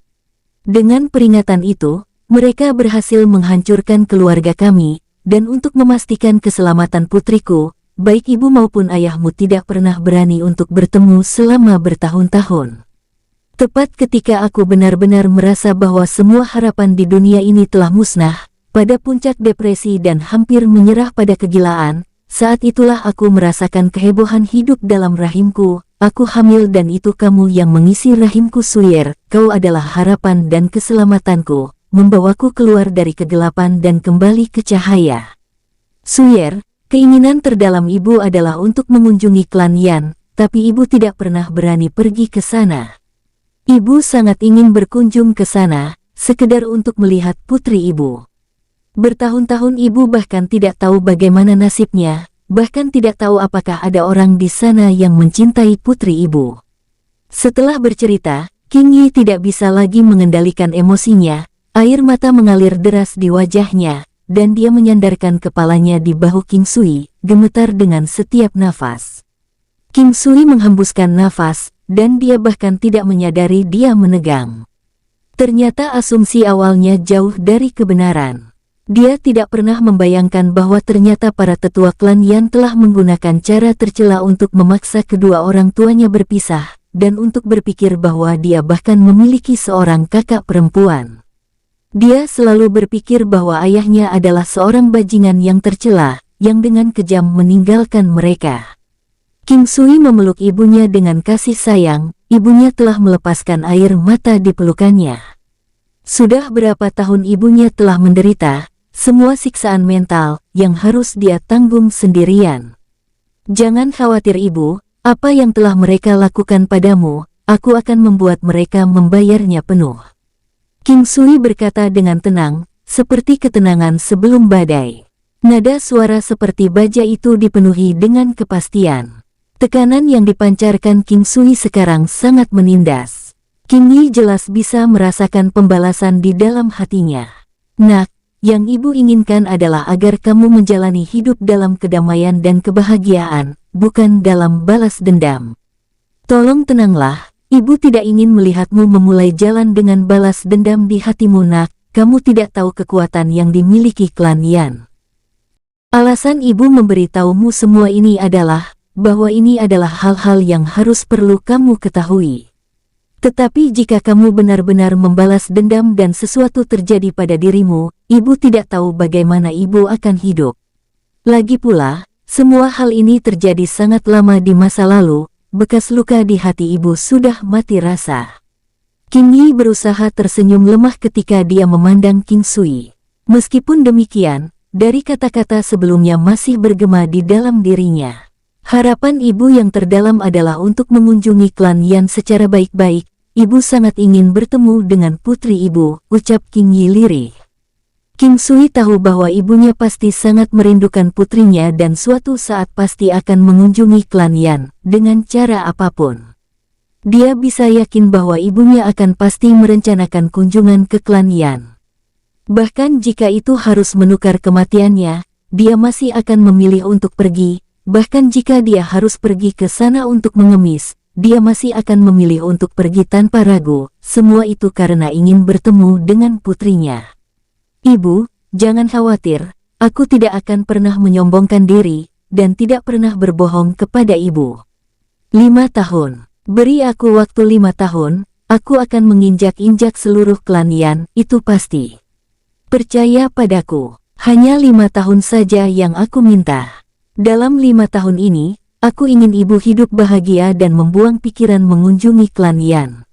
Dengan peringatan itu, mereka berhasil menghancurkan keluarga kami, dan untuk memastikan keselamatan putriku, baik ibu maupun ayahmu tidak pernah berani untuk bertemu selama bertahun-tahun. Tepat ketika aku benar-benar merasa bahwa semua harapan di dunia ini telah musnah, pada puncak depresi dan hampir menyerah pada kegilaan, saat itulah aku merasakan kehebohan hidup dalam rahimku. Aku hamil dan itu kamu yang mengisi rahimku Suyer. Kau adalah harapan dan keselamatanku, membawaku keluar dari kegelapan dan kembali ke cahaya. Suyer, keinginan terdalam ibu adalah untuk mengunjungi klan Yan, tapi ibu tidak pernah berani pergi ke sana. Ibu sangat ingin berkunjung ke sana, sekedar untuk melihat putri ibu. Bertahun-tahun ibu bahkan tidak tahu bagaimana nasibnya, bahkan tidak tahu apakah ada orang di sana yang mencintai putri ibu. Setelah bercerita, King Yi tidak bisa lagi mengendalikan emosinya, air mata mengalir deras di wajahnya, dan dia menyandarkan kepalanya di bahu King Sui, gemetar dengan setiap nafas. King Sui menghembuskan nafas, dan dia bahkan tidak menyadari dia menegang. Ternyata asumsi awalnya jauh dari kebenaran. Dia tidak pernah membayangkan bahwa ternyata para tetua klan Yan telah menggunakan cara tercela untuk memaksa kedua orang tuanya berpisah, dan untuk berpikir bahwa dia bahkan memiliki seorang kakak perempuan. Dia selalu berpikir bahwa ayahnya adalah seorang bajingan yang tercela, yang dengan kejam meninggalkan mereka. King Sui memeluk ibunya dengan kasih sayang, ibunya telah melepaskan air mata di pelukannya. Sudah berapa tahun ibunya telah menderita, semua siksaan mental yang harus dia tanggung sendirian. Jangan khawatir ibu, apa yang telah mereka lakukan padamu, aku akan membuat mereka membayarnya penuh. King Sui berkata dengan tenang, seperti ketenangan sebelum badai. Nada suara seperti baja itu dipenuhi dengan kepastian. Tekanan yang dipancarkan King Sui sekarang sangat menindas. King Yi jelas bisa merasakan pembalasan di dalam hatinya. Nak, yang ibu inginkan adalah agar kamu menjalani hidup dalam kedamaian dan kebahagiaan, bukan dalam balas dendam. Tolong tenanglah, ibu tidak ingin melihatmu memulai jalan dengan balas dendam di hatimu nak, kamu tidak tahu kekuatan yang dimiliki klan Yan. Alasan ibu memberitahumu semua ini adalah, bahwa ini adalah hal-hal yang harus perlu kamu ketahui. Tetapi jika kamu benar-benar membalas dendam dan sesuatu terjadi pada dirimu, ibu tidak tahu bagaimana ibu akan hidup. Lagi pula, semua hal ini terjadi sangat lama di masa lalu, bekas luka di hati ibu sudah mati rasa. King Yi berusaha tersenyum lemah ketika dia memandang King Sui. Meskipun demikian, dari kata-kata sebelumnya masih bergema di dalam dirinya. Harapan ibu yang terdalam adalah untuk mengunjungi klan Yan secara baik-baik. Ibu sangat ingin bertemu dengan putri ibu, ucap King Yi lirih. King Sui tahu bahwa ibunya pasti sangat merindukan putrinya dan suatu saat pasti akan mengunjungi klan Yan, dengan cara apapun. Dia bisa yakin bahwa ibunya akan pasti merencanakan kunjungan ke klan Yan. Bahkan jika itu harus menukar kematiannya, dia masih akan memilih untuk pergi. Bahkan jika dia harus pergi ke sana untuk mengemis, dia masih akan memilih untuk pergi tanpa ragu. Semua itu karena ingin bertemu dengan putrinya. Ibu, jangan khawatir, aku tidak akan pernah menyombongkan diri, dan tidak pernah berbohong kepada ibu. 5 tahun. Beri aku waktu 5 tahun, aku akan menginjak-injak seluruh klan Yan, itu pasti. Percaya padaku, hanya 5 tahun saja yang aku minta. Dalam 5 tahun ini, aku ingin ibu hidup bahagia dan membuang pikiran mengunjungi klan Yan.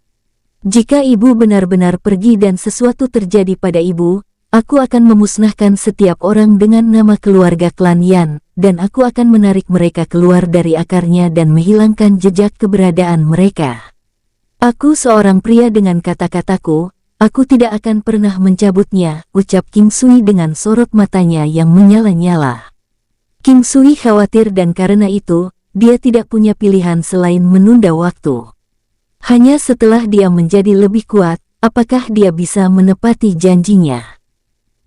Jika ibu benar-benar pergi dan sesuatu terjadi pada ibu, aku akan memusnahkan setiap orang dengan nama keluarga klan Yan, dan aku akan menarik mereka keluar dari akarnya dan menghilangkan jejak keberadaan mereka. Aku seorang pria dengan kata-kataku, aku tidak akan pernah mencabutnya, ucap King Sui dengan sorot matanya yang menyala-nyala. King Sui khawatir dan karena itu, dia tidak punya pilihan selain menunda waktu. Hanya setelah dia menjadi lebih kuat, apakah dia bisa menepati janjinya?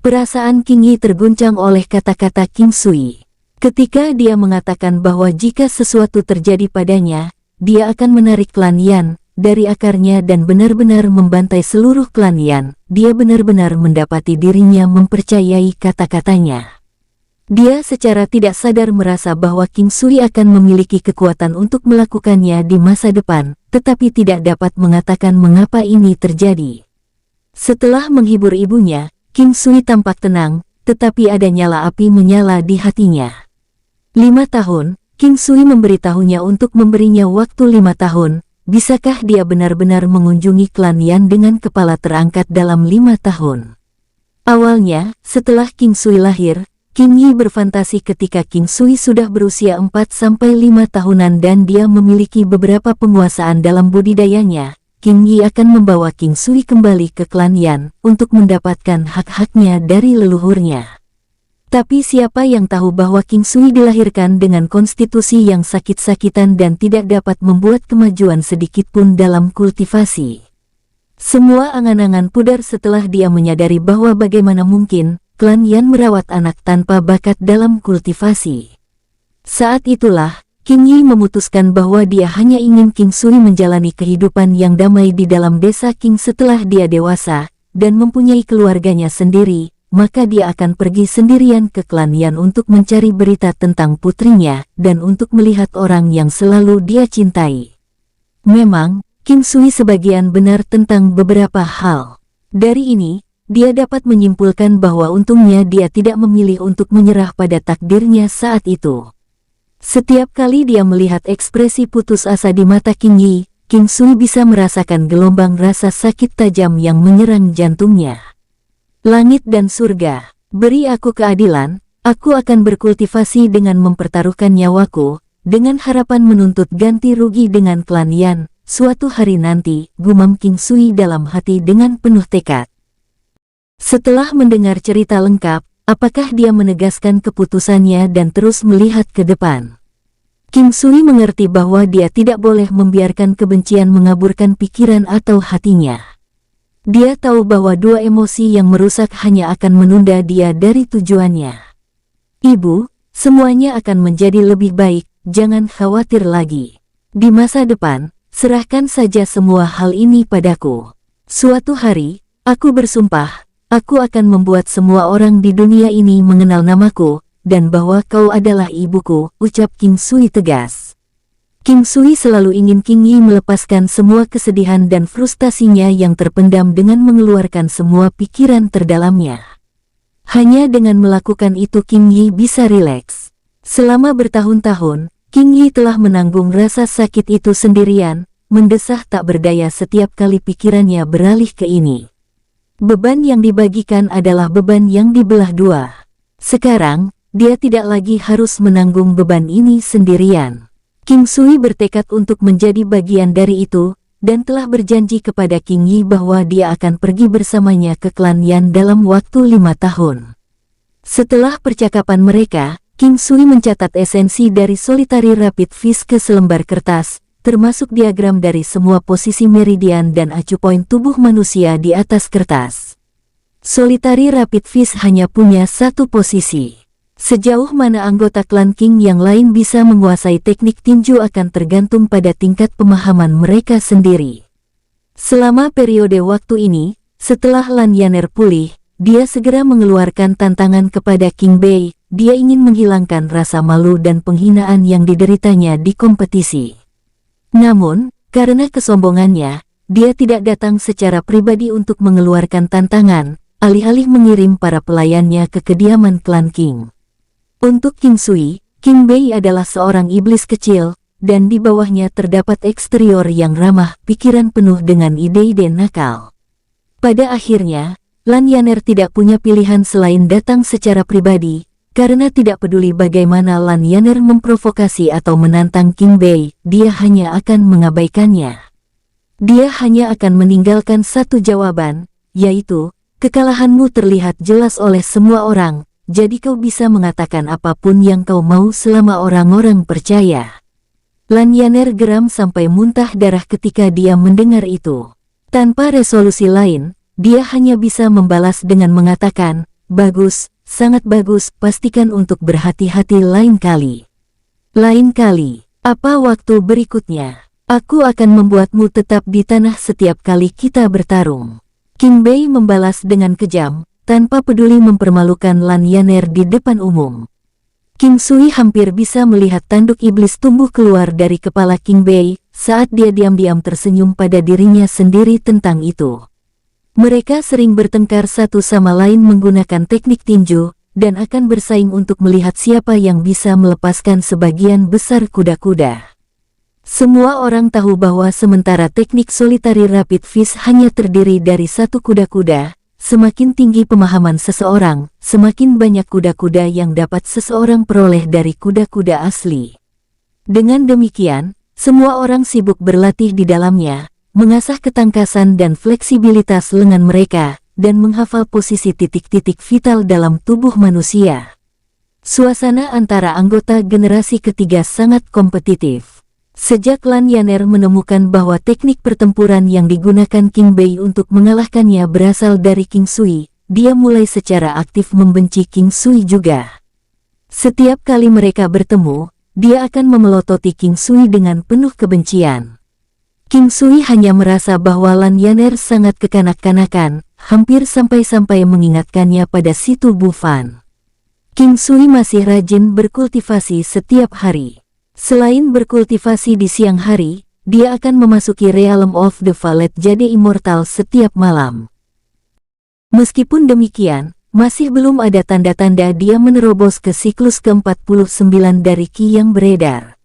Perasaan King Yi terguncang oleh kata-kata King Sui. Ketika dia mengatakan bahwa jika sesuatu terjadi padanya, dia akan menarik klan Yan dari akarnya dan benar-benar membantai seluruh klan Yan, dia benar-benar mendapati dirinya mempercayai kata-katanya. Dia secara tidak sadar merasa bahwa King Sui akan memiliki kekuatan untuk melakukannya di masa depan, tetapi tidak dapat mengatakan mengapa ini terjadi. Setelah menghibur ibunya, King Sui tampak tenang, tetapi ada nyala api menyala di hatinya. 5 tahun, King Sui memberitahunya untuk memberinya waktu 5 tahun, bisakah dia benar-benar mengunjungi klan Yan dengan kepala terangkat dalam 5 tahun? Awalnya, setelah King Sui lahir, King Yi berfantasi ketika King Sui sudah berusia 4-5 tahunan dan dia memiliki beberapa penguasaan dalam budidayanya. King Yi akan membawa King Sui kembali ke klan Yan untuk mendapatkan hak-haknya dari leluhurnya. Tapi siapa yang tahu bahwa King Sui dilahirkan dengan konstitusi yang sakit-sakitan dan tidak dapat membuat kemajuan sedikitpun dalam kultivasi. Semua angan-angan pudar setelah dia menyadari bahwa bagaimana mungkin klan Yan merawat anak tanpa bakat dalam kultivasi. Saat itulah, King Yi memutuskan bahwa dia hanya ingin King Sui menjalani kehidupan yang damai di dalam desa King setelah dia dewasa, dan mempunyai keluarganya sendiri, maka dia akan pergi sendirian ke klan Yan untuk mencari berita tentang putrinya, dan untuk melihat orang yang selalu dia cintai. Memang, King Sui sebagian benar tentang beberapa hal. Dari ini, dia dapat menyimpulkan bahwa untungnya dia tidak memilih untuk menyerah pada takdirnya saat itu. Setiap kali dia melihat ekspresi putus asa di mata King Yi, King Sui bisa merasakan gelombang rasa sakit tajam yang menyerang jantungnya. Langit dan surga, beri aku keadilan, aku akan berkultivasi dengan mempertaruhkan nyawaku, dengan harapan menuntut ganti rugi dengan klan Yan, suatu hari nanti, gumam King Sui dalam hati dengan penuh tekad. Setelah mendengar cerita lengkap, apakah dia menegaskan keputusannya dan terus melihat ke depan? King Sui mengerti bahwa dia tidak boleh membiarkan kebencian mengaburkan pikiran atau hatinya. Dia tahu bahwa dua emosi yang merusak hanya akan menunda dia dari tujuannya. Ibu, semuanya akan menjadi lebih baik, jangan khawatir lagi. Di masa depan, serahkan saja semua hal ini padaku. Suatu hari, aku bersumpah, aku akan membuat semua orang di dunia ini mengenal namaku, dan bahwa kau adalah ibuku, ucap King Sui tegas. King Sui selalu ingin King Yi melepaskan semua kesedihan dan frustasinya yang terpendam dengan mengeluarkan semua pikiran terdalamnya. Hanya dengan melakukan itu King Yi bisa rileks. Selama bertahun-tahun, King Yi telah menanggung rasa sakit itu sendirian, mendesah tak berdaya setiap kali pikirannya beralih ke ini. Beban yang dibagikan adalah beban yang dibelah dua. Sekarang, dia tidak lagi harus menanggung beban ini sendirian. King Sui bertekad untuk menjadi bagian dari itu, dan telah berjanji kepada King Yi bahwa dia akan pergi bersamanya ke klan Yan dalam waktu 5 tahun. Setelah percakapan mereka, King Sui mencatat esensi dari Solitary Rapid Fist ke selembar kertas, termasuk diagram dari semua posisi meridian dan acupoin tubuh manusia di atas kertas. Solitary Rapid Fist hanya punya satu posisi. Sejauh mana anggota klan King yang lain bisa menguasai teknik tinju akan tergantung pada tingkat pemahaman mereka sendiri. Selama periode waktu ini, setelah Lan Yaner pulih, dia segera mengeluarkan tantangan kepada King Bei. Dia ingin menghilangkan rasa malu dan penghinaan yang dideritanya di kompetisi. Namun, karena kesombongannya, dia tidak datang secara pribadi untuk mengeluarkan tantangan, alih-alih mengirim para pelayannya ke kediaman klan King. Untuk King Sui, King Bei adalah seorang iblis kecil, dan di bawahnya terdapat eksterior yang ramah, pikiran penuh dengan ide-ide nakal. Pada akhirnya, Lan Yaner tidak punya pilihan selain datang secara pribadi, karena tidak peduli bagaimana Lan Yaner memprovokasi atau menantang King Bei, dia hanya akan mengabaikannya. Dia hanya akan meninggalkan satu jawaban, yaitu, kekalahanmu terlihat jelas oleh semua orang, jadi kau bisa mengatakan apapun yang kau mau selama orang-orang percaya. Lan Yaner geram sampai muntah darah ketika dia mendengar itu. Tanpa resolusi lain, dia hanya bisa membalas dengan mengatakan, bagus, sangat bagus, pastikan untuk berhati-hati lain kali. Lain kali, apa waktu berikutnya? Aku akan membuatmu tetap di tanah setiap kali kita bertarung. King Bei membalas dengan kejam, tanpa peduli mempermalukan Lan Yaner di depan umum. King Sui hampir bisa melihat tanduk iblis tumbuh keluar dari kepala King Bei, saat dia diam-diam tersenyum pada dirinya sendiri tentang itu. Mereka sering bertengkar satu sama lain menggunakan teknik tinju, dan akan bersaing untuk melihat siapa yang bisa melepaskan sebagian besar kuda-kuda. Semua orang tahu bahwa sementara teknik Solitary Rapid Fist hanya terdiri dari satu kuda-kuda, semakin tinggi pemahaman seseorang, semakin banyak kuda-kuda yang dapat seseorang peroleh dari kuda-kuda asli. Dengan demikian, semua orang sibuk berlatih di dalamnya, mengasah ketangkasan dan fleksibilitas lengan mereka, dan menghafal posisi titik-titik vital dalam tubuh manusia. Suasana antara anggota generasi ketiga sangat kompetitif. Sejak Lan Yaner menemukan bahwa teknik pertempuran yang digunakan King Bei untuk mengalahkannya berasal dari King Sui, dia mulai secara aktif membenci King Sui juga. Setiap kali mereka bertemu, dia akan memelototi King Sui dengan penuh kebencian. King Sui hanya merasa bahwa Lan Yaner sangat kekanak-kanakan, hampir sampai-sampai mengingatkannya pada Situ Bufan. King Sui masih rajin berkultivasi setiap hari. Selain berkultivasi di siang hari, dia akan memasuki Realm of the Valet Jade Immortal setiap malam. Meskipun demikian, masih belum ada tanda-tanda dia menerobos ke siklus ke-49 dari Qi yang beredar.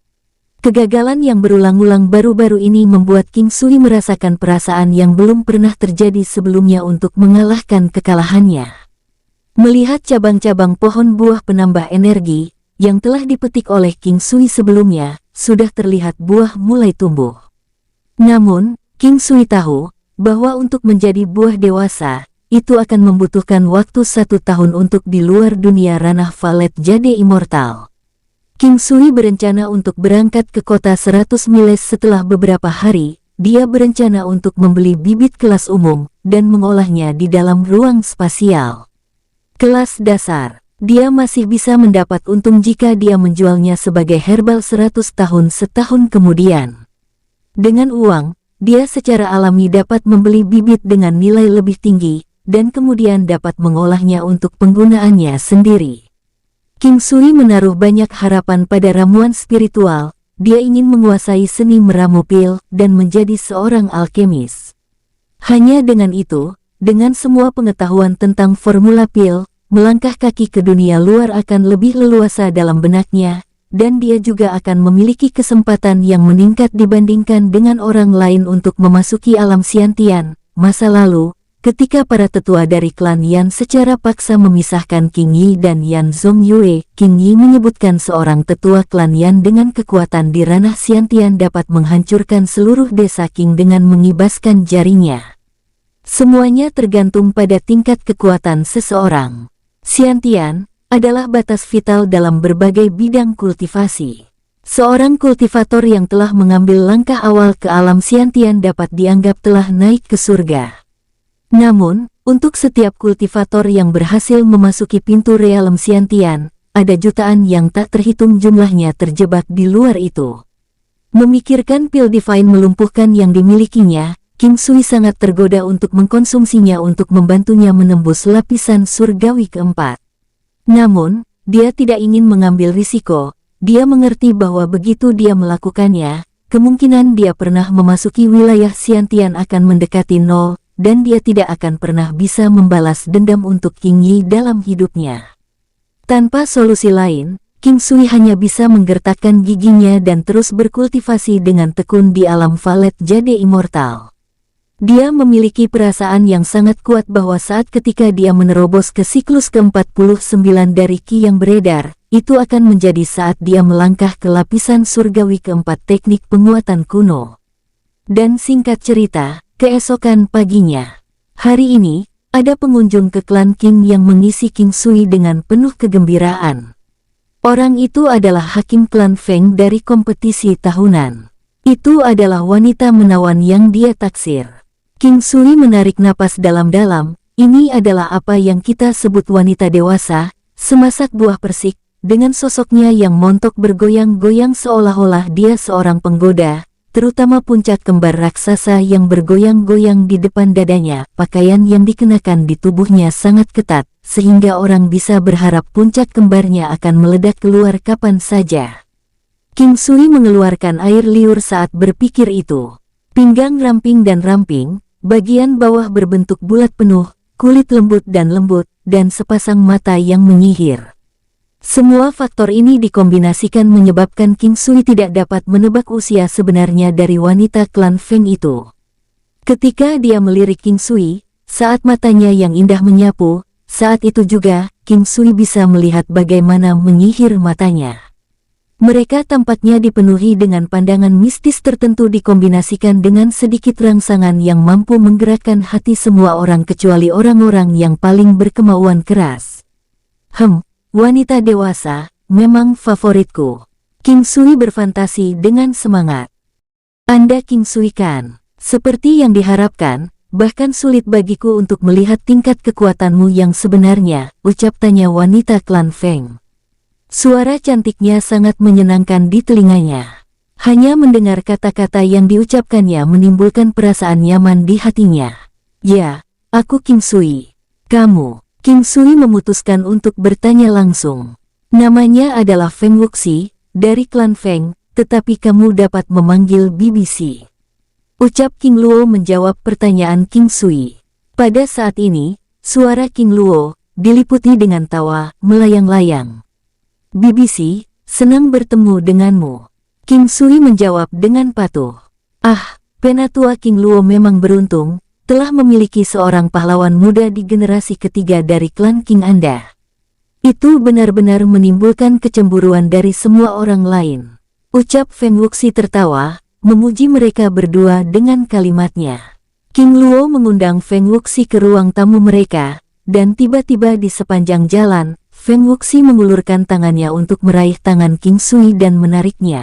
Kegagalan yang berulang-ulang baru-baru ini membuat King Sui merasakan perasaan yang belum pernah terjadi sebelumnya untuk mengalahkan kekalahannya. Melihat cabang-cabang pohon buah penambah energi, yang telah dipetik oleh King Sui sebelumnya, sudah terlihat buah mulai tumbuh. Namun, King Sui tahu, bahwa untuk menjadi buah dewasa, itu akan membutuhkan waktu 1 tahun untuk di luar dunia ranah Valet Jade Immortal. King Sui berencana untuk berangkat ke kota 100 miles setelah beberapa hari. Dia berencana untuk membeli bibit kelas umum, dan mengolahnya di dalam ruang spasial. Kelas dasar, dia masih bisa mendapat untung jika dia menjualnya sebagai herbal 100 tahun setahun kemudian. Dengan uang, dia secara alami dapat membeli bibit dengan nilai lebih tinggi, dan kemudian dapat mengolahnya untuk penggunaannya sendiri. King Sui menaruh banyak harapan pada ramuan spiritual. Dia ingin menguasai seni meramu pil dan menjadi seorang alkemis. Hanya dengan itu, dengan semua pengetahuan tentang formula pil, melangkah kaki ke dunia luar akan lebih leluasa dalam benaknya. dan dia juga akan memiliki kesempatan yang meningkat dibandingkan dengan orang lain untuk memasuki alam Xiantian. Masa lalu, ketika para tetua dari klan Yan secara paksa memisahkan King Yi dan Yan Zongyue, King Yi menyebutkan seorang tetua klan Yan dengan kekuatan di ranah Xiantian dapat menghancurkan seluruh desa Qing dengan mengibaskan jarinya. Semuanya tergantung pada tingkat kekuatan seseorang. Xiantian adalah batas vital dalam berbagai bidang kultivasi. Seorang kultivator yang telah mengambil langkah awal ke alam Xiantian dapat dianggap telah naik ke surga. Namun, untuk setiap kultivator yang berhasil memasuki pintu realem Xiantian, ada jutaan yang tak terhitung jumlahnya terjebak di luar itu. Memikirkan pil divine melumpuhkan yang dimilikinya, King Sui sangat tergoda untuk mengkonsumsinya untuk membantunya menembus lapisan surgawi keempat. Namun, dia tidak ingin mengambil risiko. Dia mengerti bahwa begitu dia melakukannya, kemungkinan dia pernah memasuki wilayah Xiantian akan mendekati nol, dan dia tidak akan pernah bisa membalas dendam untuk King Yi dalam hidupnya. Tanpa solusi lain, King Sui hanya bisa menggertakkan giginya dan terus berkultivasi dengan tekun di alam valet jade immortal. Dia memiliki perasaan yang sangat kuat bahwa saat ketika dia menerobos ke siklus ke-49 dari Qi yang beredar, itu akan menjadi saat dia melangkah ke lapisan surgawi keempat teknik penguatan kuno. Dan singkat cerita, keesokan paginya, hari ini, ada pengunjung ke klan Qing yang mengisi King Sui dengan penuh kegembiraan. Orang itu adalah hakim klan Feng dari kompetisi tahunan. Itu adalah wanita menawan yang dia taksir. King Sui menarik napas dalam-dalam. Ini adalah apa yang kita sebut wanita dewasa, semasak buah persik, dengan sosoknya yang montok bergoyang-goyang seolah-olah dia seorang penggoda, terutama puncak kembar raksasa yang bergoyang-goyang di depan dadanya. Pakaian yang dikenakan di tubuhnya sangat ketat, sehingga orang bisa berharap puncak kembarnya akan meledak keluar kapan saja. King Sui mengeluarkan air liur saat berpikir itu. Pinggang ramping dan ramping, bagian bawah berbentuk bulat penuh, kulit lembut, dan sepasang mata yang menyihir. Semua faktor ini dikombinasikan menyebabkan King Sui tidak dapat menebak usia sebenarnya dari wanita klan Feng itu. Ketika dia melirik King Sui, saat matanya yang indah menyapu, saat itu juga, King Sui bisa melihat bagaimana menyihir matanya. Mereka tampaknya dipenuhi dengan pandangan mistis tertentu dikombinasikan dengan sedikit rangsangan yang mampu menggerakkan hati semua orang kecuali orang-orang yang paling berkemauan keras. Wanita dewasa, memang favoritku. King Sui berfantasi dengan semangat. Anda King Sui kan? Seperti yang diharapkan, bahkan sulit bagiku untuk melihat tingkat kekuatanmu yang sebenarnya, ucap tanya wanita klan Feng. Suara cantiknya sangat menyenangkan di telinganya. Hanya mendengar kata-kata yang diucapkannya menimbulkan perasaan nyaman di hatinya. Ya, aku King Sui. Kamu? King Sui memutuskan untuk bertanya langsung. Namanya adalah Feng Wuxi, dari klan Feng, tetapi kamu dapat memanggil BBC. Ucap King Luo menjawab pertanyaan King Sui. Pada saat ini, suara King Luo diliputi dengan tawa melayang-layang. BBC, senang bertemu denganmu. King Sui menjawab dengan patuh. Penatua King Luo memang beruntung, telah memiliki seorang pahlawan muda di generasi ketiga dari klan Qing Anda. Itu benar-benar menimbulkan kecemburuan dari semua orang lain. Ucap Feng Wuxi tertawa, memuji mereka berdua dengan kalimatnya. King Luo mengundang Feng Wuxi ke ruang tamu mereka, dan tiba-tiba di sepanjang jalan, Feng Wuxi mengulurkan tangannya untuk meraih tangan King Sui dan menariknya.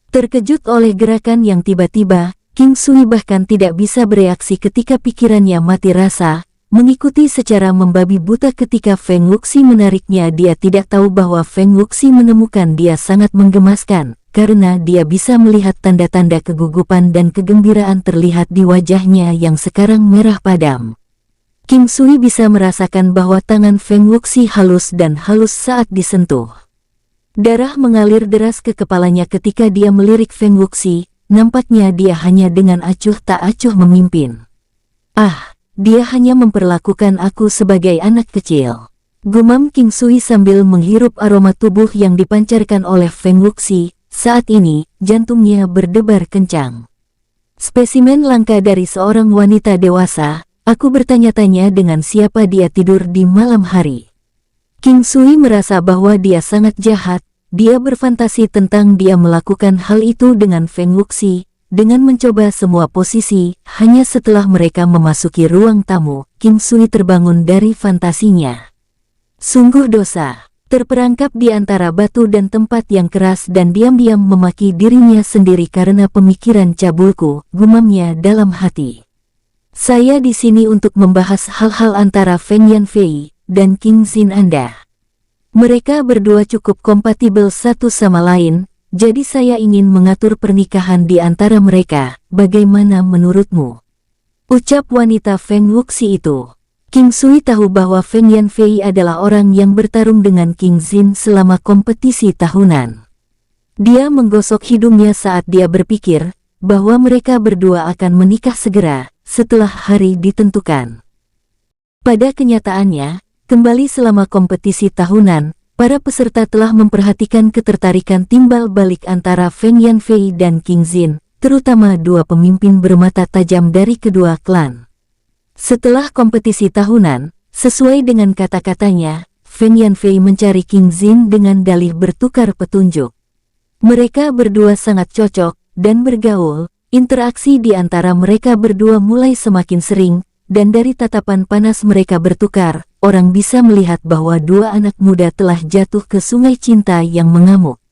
Terkejut oleh gerakan yang tiba-tiba, King Sui bahkan tidak bisa bereaksi ketika pikirannya mati rasa, mengikuti secara membabi buta ketika Feng Wuxi menariknya. Dia tidak tahu bahwa Feng Wuxi menemukan dia sangat menggemaskan, karena dia bisa melihat tanda-tanda kegugupan dan kegembiraan terlihat di wajahnya yang sekarang merah padam. King Sui bisa merasakan bahwa tangan Feng Wuxi halus dan halus saat disentuh. Darah mengalir deras ke kepalanya ketika dia melirik Feng Wuxi, nampaknya dia hanya dengan acuh tak acuh memimpin. Dia hanya memperlakukan aku sebagai anak kecil. Gumam King Sui sambil menghirup aroma tubuh yang dipancarkan oleh Feng Wuxi. Saat ini, jantungnya berdebar kencang. Spesimen langka dari seorang wanita dewasa, aku bertanya-tanya dengan siapa dia tidur di malam hari. King Sui merasa bahwa dia sangat jahat. Dia berfantasi tentang dia melakukan hal itu dengan Feng Wuxi, dengan mencoba semua posisi. Hanya setelah mereka memasuki ruang tamu, King Sui terbangun dari fantasinya. Sungguh dosa, terperangkap di antara batu dan tempat yang keras dan diam-diam memaki dirinya sendiri karena pemikiran cabulku, gumamnya dalam hati. Saya di sini untuk membahas hal-hal antara Feng Yanfei dan King Xin Anda. Mereka berdua cukup kompatibel satu sama lain, jadi saya ingin mengatur pernikahan di antara mereka. Bagaimana menurutmu? Ucap wanita Feng Wuxi itu. King Sui tahu bahwa Feng Yanfei adalah orang yang bertarung dengan King Xin selama kompetisi tahunan. Dia menggosok hidungnya saat dia berpikir bahwa mereka berdua akan menikah segera setelah hari ditentukan. Pada kenyataannya, kembali selama kompetisi tahunan, para peserta telah memperhatikan ketertarikan timbal balik antara Feng Yanfei dan King Xin, terutama dua pemimpin bermata tajam dari kedua klan. Setelah kompetisi tahunan, sesuai dengan kata-katanya, Feng Yanfei mencari King Xin dengan dalih bertukar petunjuk. Mereka berdua sangat cocok dan bergaul, interaksi di antara mereka berdua mulai semakin sering, dan dari tatapan panas mereka bertukar, orang bisa melihat bahwa dua anak muda telah jatuh ke sungai cinta yang mengamuk.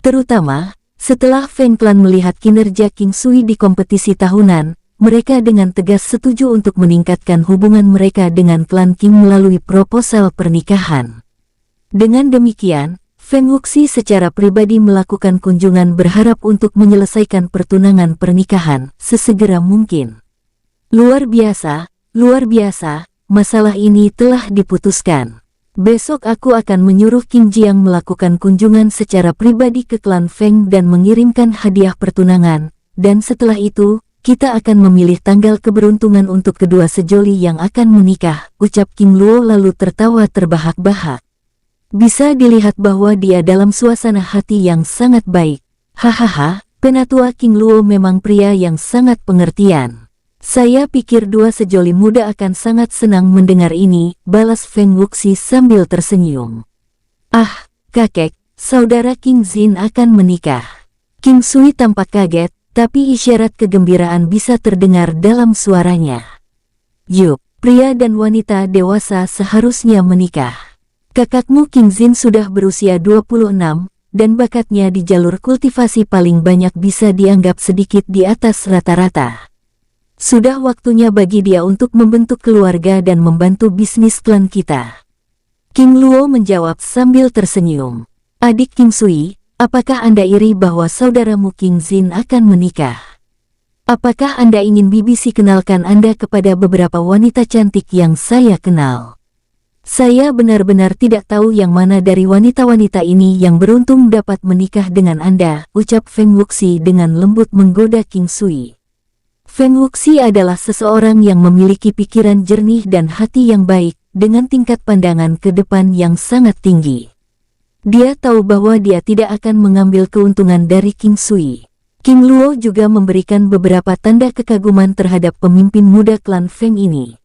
Terutama, setelah Feng Clan melihat kinerja King Sui di kompetisi tahunan, mereka dengan tegas setuju untuk meningkatkan hubungan mereka dengan klan King melalui proposal pernikahan. Dengan demikian, Feng Wuxi secara pribadi melakukan kunjungan berharap untuk menyelesaikan pertunangan pernikahan sesegera mungkin. Luar biasa, masalah ini telah diputuskan. Besok aku akan menyuruh King Jiang melakukan kunjungan secara pribadi ke klan Feng dan mengirimkan hadiah pertunangan, dan setelah itu, kita akan memilih tanggal keberuntungan untuk kedua sejoli yang akan menikah, ucap King Luo lalu tertawa terbahak-bahak. Bisa dilihat bahwa dia dalam suasana hati yang sangat baik. Hahaha, penatua King Luo memang pria yang sangat pengertian. Saya pikir dua sejoli muda akan sangat senang mendengar ini, balas Feng Wuxi sambil tersenyum. Ah, kakek, saudara King Xin akan menikah. King Sui tampak kaget, tapi isyarat kegembiraan bisa terdengar dalam suaranya. Yup, pria dan wanita dewasa seharusnya menikah. Kakakmu King Xin sudah berusia 26, dan bakatnya di jalur kultivasi paling banyak bisa dianggap sedikit di atas rata-rata. Sudah waktunya bagi dia untuk membentuk keluarga dan membantu bisnis klan kita. King Luo menjawab sambil tersenyum. Adik King Sui, apakah Anda iri bahwa saudaramu King Xin akan menikah? Apakah Anda ingin BBC kenalkan Anda kepada beberapa wanita cantik yang saya kenal? Saya benar-benar tidak tahu yang mana dari wanita-wanita ini yang beruntung dapat menikah dengan Anda, ucap Feng Wuxi dengan lembut menggoda King Sui. Feng Wuxi adalah seseorang yang memiliki pikiran jernih dan hati yang baik, dengan tingkat pandangan ke depan yang sangat tinggi. Dia tahu bahwa dia tidak akan mengambil keuntungan dari King Sui. King Luo juga memberikan beberapa tanda kekaguman terhadap pemimpin muda klan Feng ini.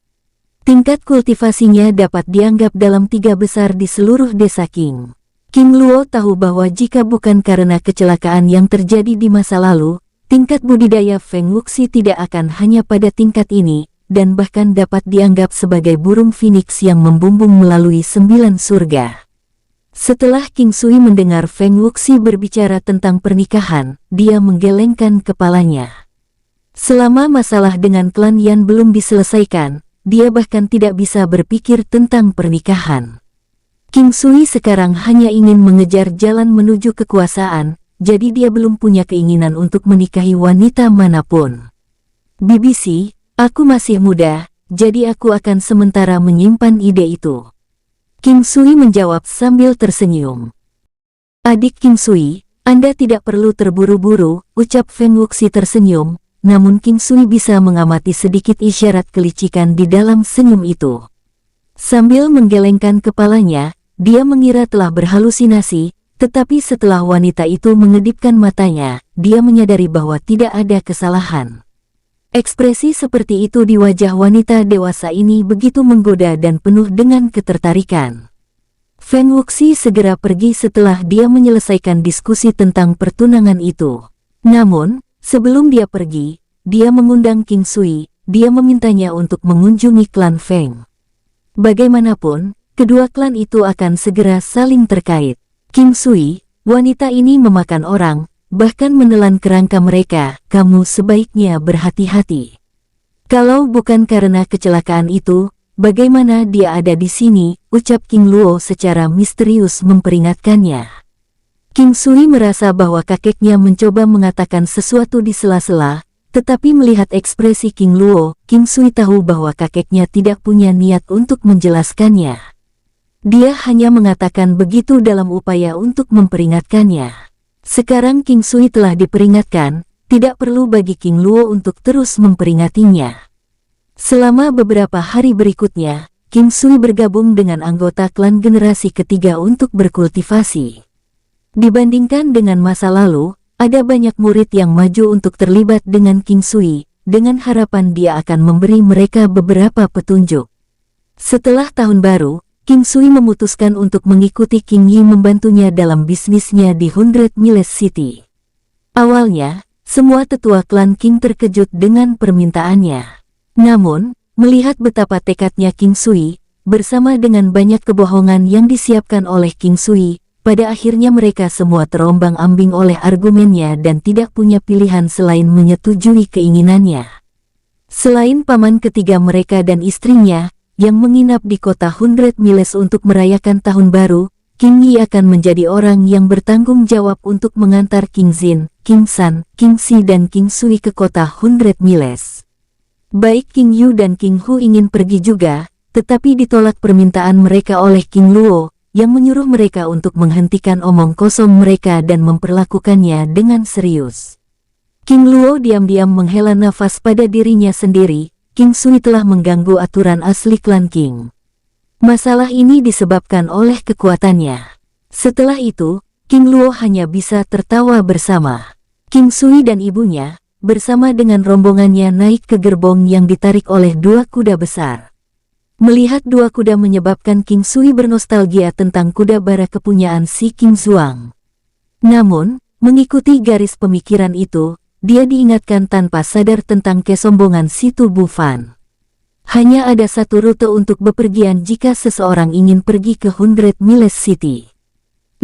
Tingkat kultivasinya dapat dianggap dalam 3 besar di seluruh desa King. King Luo tahu bahwa jika bukan karena kecelakaan yang terjadi di masa lalu, tingkat budidaya Feng Wuxi tidak akan hanya pada tingkat ini, dan bahkan dapat dianggap sebagai burung phoenix yang membumbung melalui 9 surga. Setelah King Sui mendengar Feng Wuxi berbicara tentang pernikahan, dia menggelengkan kepalanya. Selama masalah dengan klan Yan belum diselesaikan, dia bahkan tidak bisa berpikir tentang pernikahan. King Sui sekarang hanya ingin mengejar jalan menuju kekuasaan, jadi dia belum punya keinginan untuk menikahi wanita manapun. BBC, aku masih muda, jadi aku akan sementara menyimpan ide itu. King Sui menjawab sambil tersenyum. Adik King Sui, Anda tidak perlu terburu-buru, ucap Feng Wuxi tersenyum, namun King Sui bisa mengamati sedikit isyarat kelicikan di dalam senyum itu. Sambil menggelengkan kepalanya, dia mengira telah berhalusinasi, tetapi setelah wanita itu mengedipkan matanya, dia menyadari bahwa tidak ada kesalahan. Ekspresi seperti itu di wajah wanita dewasa ini begitu menggoda dan penuh dengan ketertarikan. Feng Wuxi segera pergi setelah dia menyelesaikan diskusi tentang pertunangan itu. Namun, sebelum dia pergi, dia mengundang King Sui. Dia memintanya untuk mengunjungi klan Feng. Bagaimanapun, kedua klan itu akan segera saling terkait. King Sui, wanita ini memakan orang, bahkan menelan kerangka mereka. Kamu sebaiknya berhati-hati. Kalau bukan karena kecelakaan itu, bagaimana dia ada di sini? Ucap King Luo secara misterius memperingatkannya. King Sui merasa bahwa kakeknya mencoba mengatakan sesuatu di sela-sela, tetapi melihat ekspresi King Luo, King Sui tahu bahwa kakeknya tidak punya niat untuk menjelaskannya. Dia hanya mengatakan begitu dalam upaya untuk memperingatkannya. Sekarang King Sui telah diperingatkan, tidak perlu bagi King Luo untuk terus memperingatinya. Selama beberapa hari berikutnya, King Sui bergabung dengan anggota klan generasi ketiga untuk berkultivasi. Dibandingkan dengan masa lalu, ada banyak murid yang maju untuk terlibat dengan King Sui, dengan harapan dia akan memberi mereka beberapa petunjuk. Setelah tahun baru, King Sui memutuskan untuk mengikuti King Yi membantunya dalam bisnisnya di 100 Miles City. Awalnya, semua tetua klan King terkejut dengan permintaannya. Namun, melihat betapa tekadnya King Sui, bersama dengan banyak kebohongan yang disiapkan oleh King Sui, pada akhirnya mereka semua terombang-ambing oleh argumennya dan tidak punya pilihan selain menyetujui keinginannya. Selain paman ketiga mereka dan istrinya, yang menginap di kota 100 Miles untuk merayakan tahun baru, King Yi akan menjadi orang yang bertanggung jawab untuk mengantar King Xin, King San, King Si dan King Sui ke kota 100 Miles. Baik King Yu dan King Hu ingin pergi juga, tetapi ditolak permintaan mereka oleh King Luo, yang menyuruh mereka untuk menghentikan omong kosong mereka dan memperlakukannya dengan serius. King Luo diam-diam menghela nafas pada dirinya sendiri. King Sui telah mengganggu aturan asli klan King. Masalah ini disebabkan oleh kekuatannya. Setelah itu, King Luo hanya bisa tertawa bersama. King Sui dan ibunya, bersama dengan rombongannya naik ke gerbong yang ditarik oleh dua kuda besar. Melihat dua kuda menyebabkan King Sui bernostalgia tentang kuda bara kepunyaan si King Zuang. Namun, mengikuti garis pemikiran itu, dia diingatkan tanpa sadar tentang kesombongan si Tu Bufan. Hanya ada satu rute untuk bepergian jika seseorang ingin pergi ke 100 Miles City.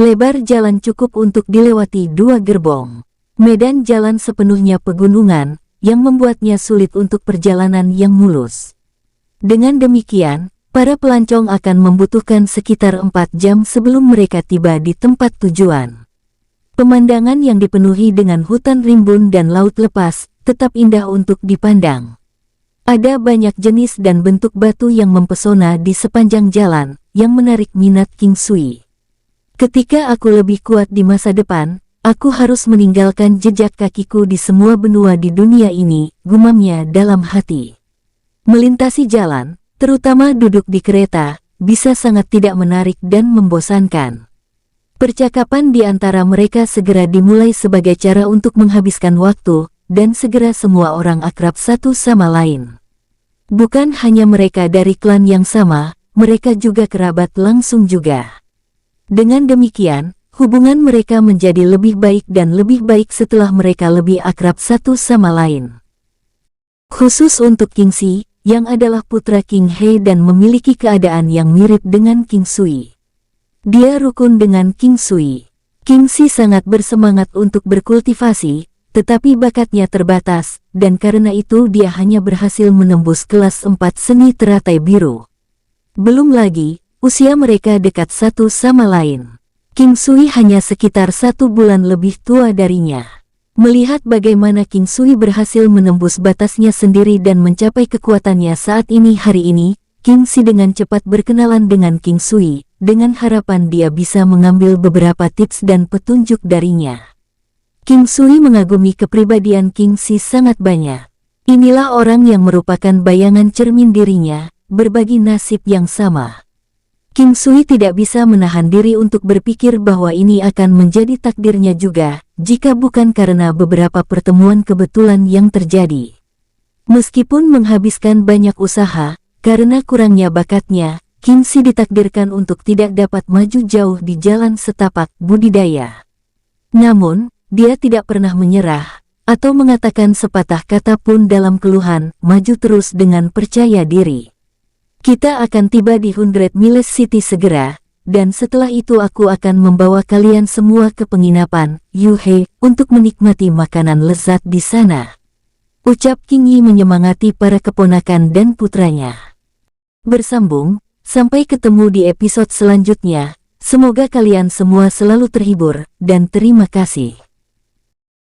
Lebar jalan cukup untuk dilewati dua gerbong. Medan jalan sepenuhnya pegunungan, yang membuatnya sulit untuk perjalanan yang mulus. Dengan demikian, para pelancong akan membutuhkan sekitar 4 jam sebelum mereka tiba di tempat tujuan. Pemandangan yang dipenuhi dengan hutan rimbun dan laut lepas, tetap indah untuk dipandang. Ada banyak jenis dan bentuk batu yang mempesona di sepanjang jalan, yang menarik minat King Sui. Ketika aku lebih kuat di masa depan, aku harus meninggalkan jejak kakiku di semua benua di dunia ini, gumamnya dalam hati. Melintasi jalan, terutama duduk di kereta, bisa sangat tidak menarik dan membosankan. Percakapan di antara mereka segera dimulai sebagai cara untuk menghabiskan waktu, dan segera semua orang akrab satu sama lain. Bukan hanya mereka dari klan yang sama, mereka juga kerabat langsung juga. Dengan demikian, hubungan mereka menjadi lebih baik dan lebih baik setelah mereka lebih akrab satu sama lain. Khusus untuk King Si, yang adalah putra King He dan memiliki keadaan yang mirip dengan King Sui. Dia rukun dengan King Sui. King Si sangat bersemangat untuk berkultivasi, tetapi bakatnya terbatas, dan karena itu dia hanya berhasil menembus kelas 4 seni teratai biru. Belum lagi, usia mereka dekat satu sama lain. King Sui hanya sekitar 1 bulan lebih tua darinya. Melihat bagaimana King Sui berhasil menembus batasnya sendiri dan mencapai kekuatannya saat ini hari ini, King Si dengan cepat berkenalan dengan King Sui, dengan harapan dia bisa mengambil beberapa tips dan petunjuk darinya. King Sui mengagumi kepribadian King Si sangat banyak. Inilah orang yang merupakan bayangan cermin dirinya, berbagi nasib yang sama. King Sui tidak bisa menahan diri untuk berpikir bahwa ini akan menjadi takdirnya juga, jika bukan karena beberapa pertemuan kebetulan yang terjadi. Meskipun menghabiskan banyak usaha, karena kurangnya bakatnya, King Si ditakdirkan untuk tidak dapat maju jauh di jalan setapak budidaya. Namun, dia tidak pernah menyerah, atau mengatakan sepatah kata pun dalam keluhan, maju terus dengan percaya diri. Kita akan tiba di 100 Miles City segera, dan setelah itu aku akan membawa kalian semua ke penginapan, Yuhe, untuk menikmati makanan lezat di sana. Ucap King Yi menyemangati para keponakan dan putranya. Bersambung, sampai ketemu di episode selanjutnya, semoga kalian semua selalu terhibur, dan terima kasih.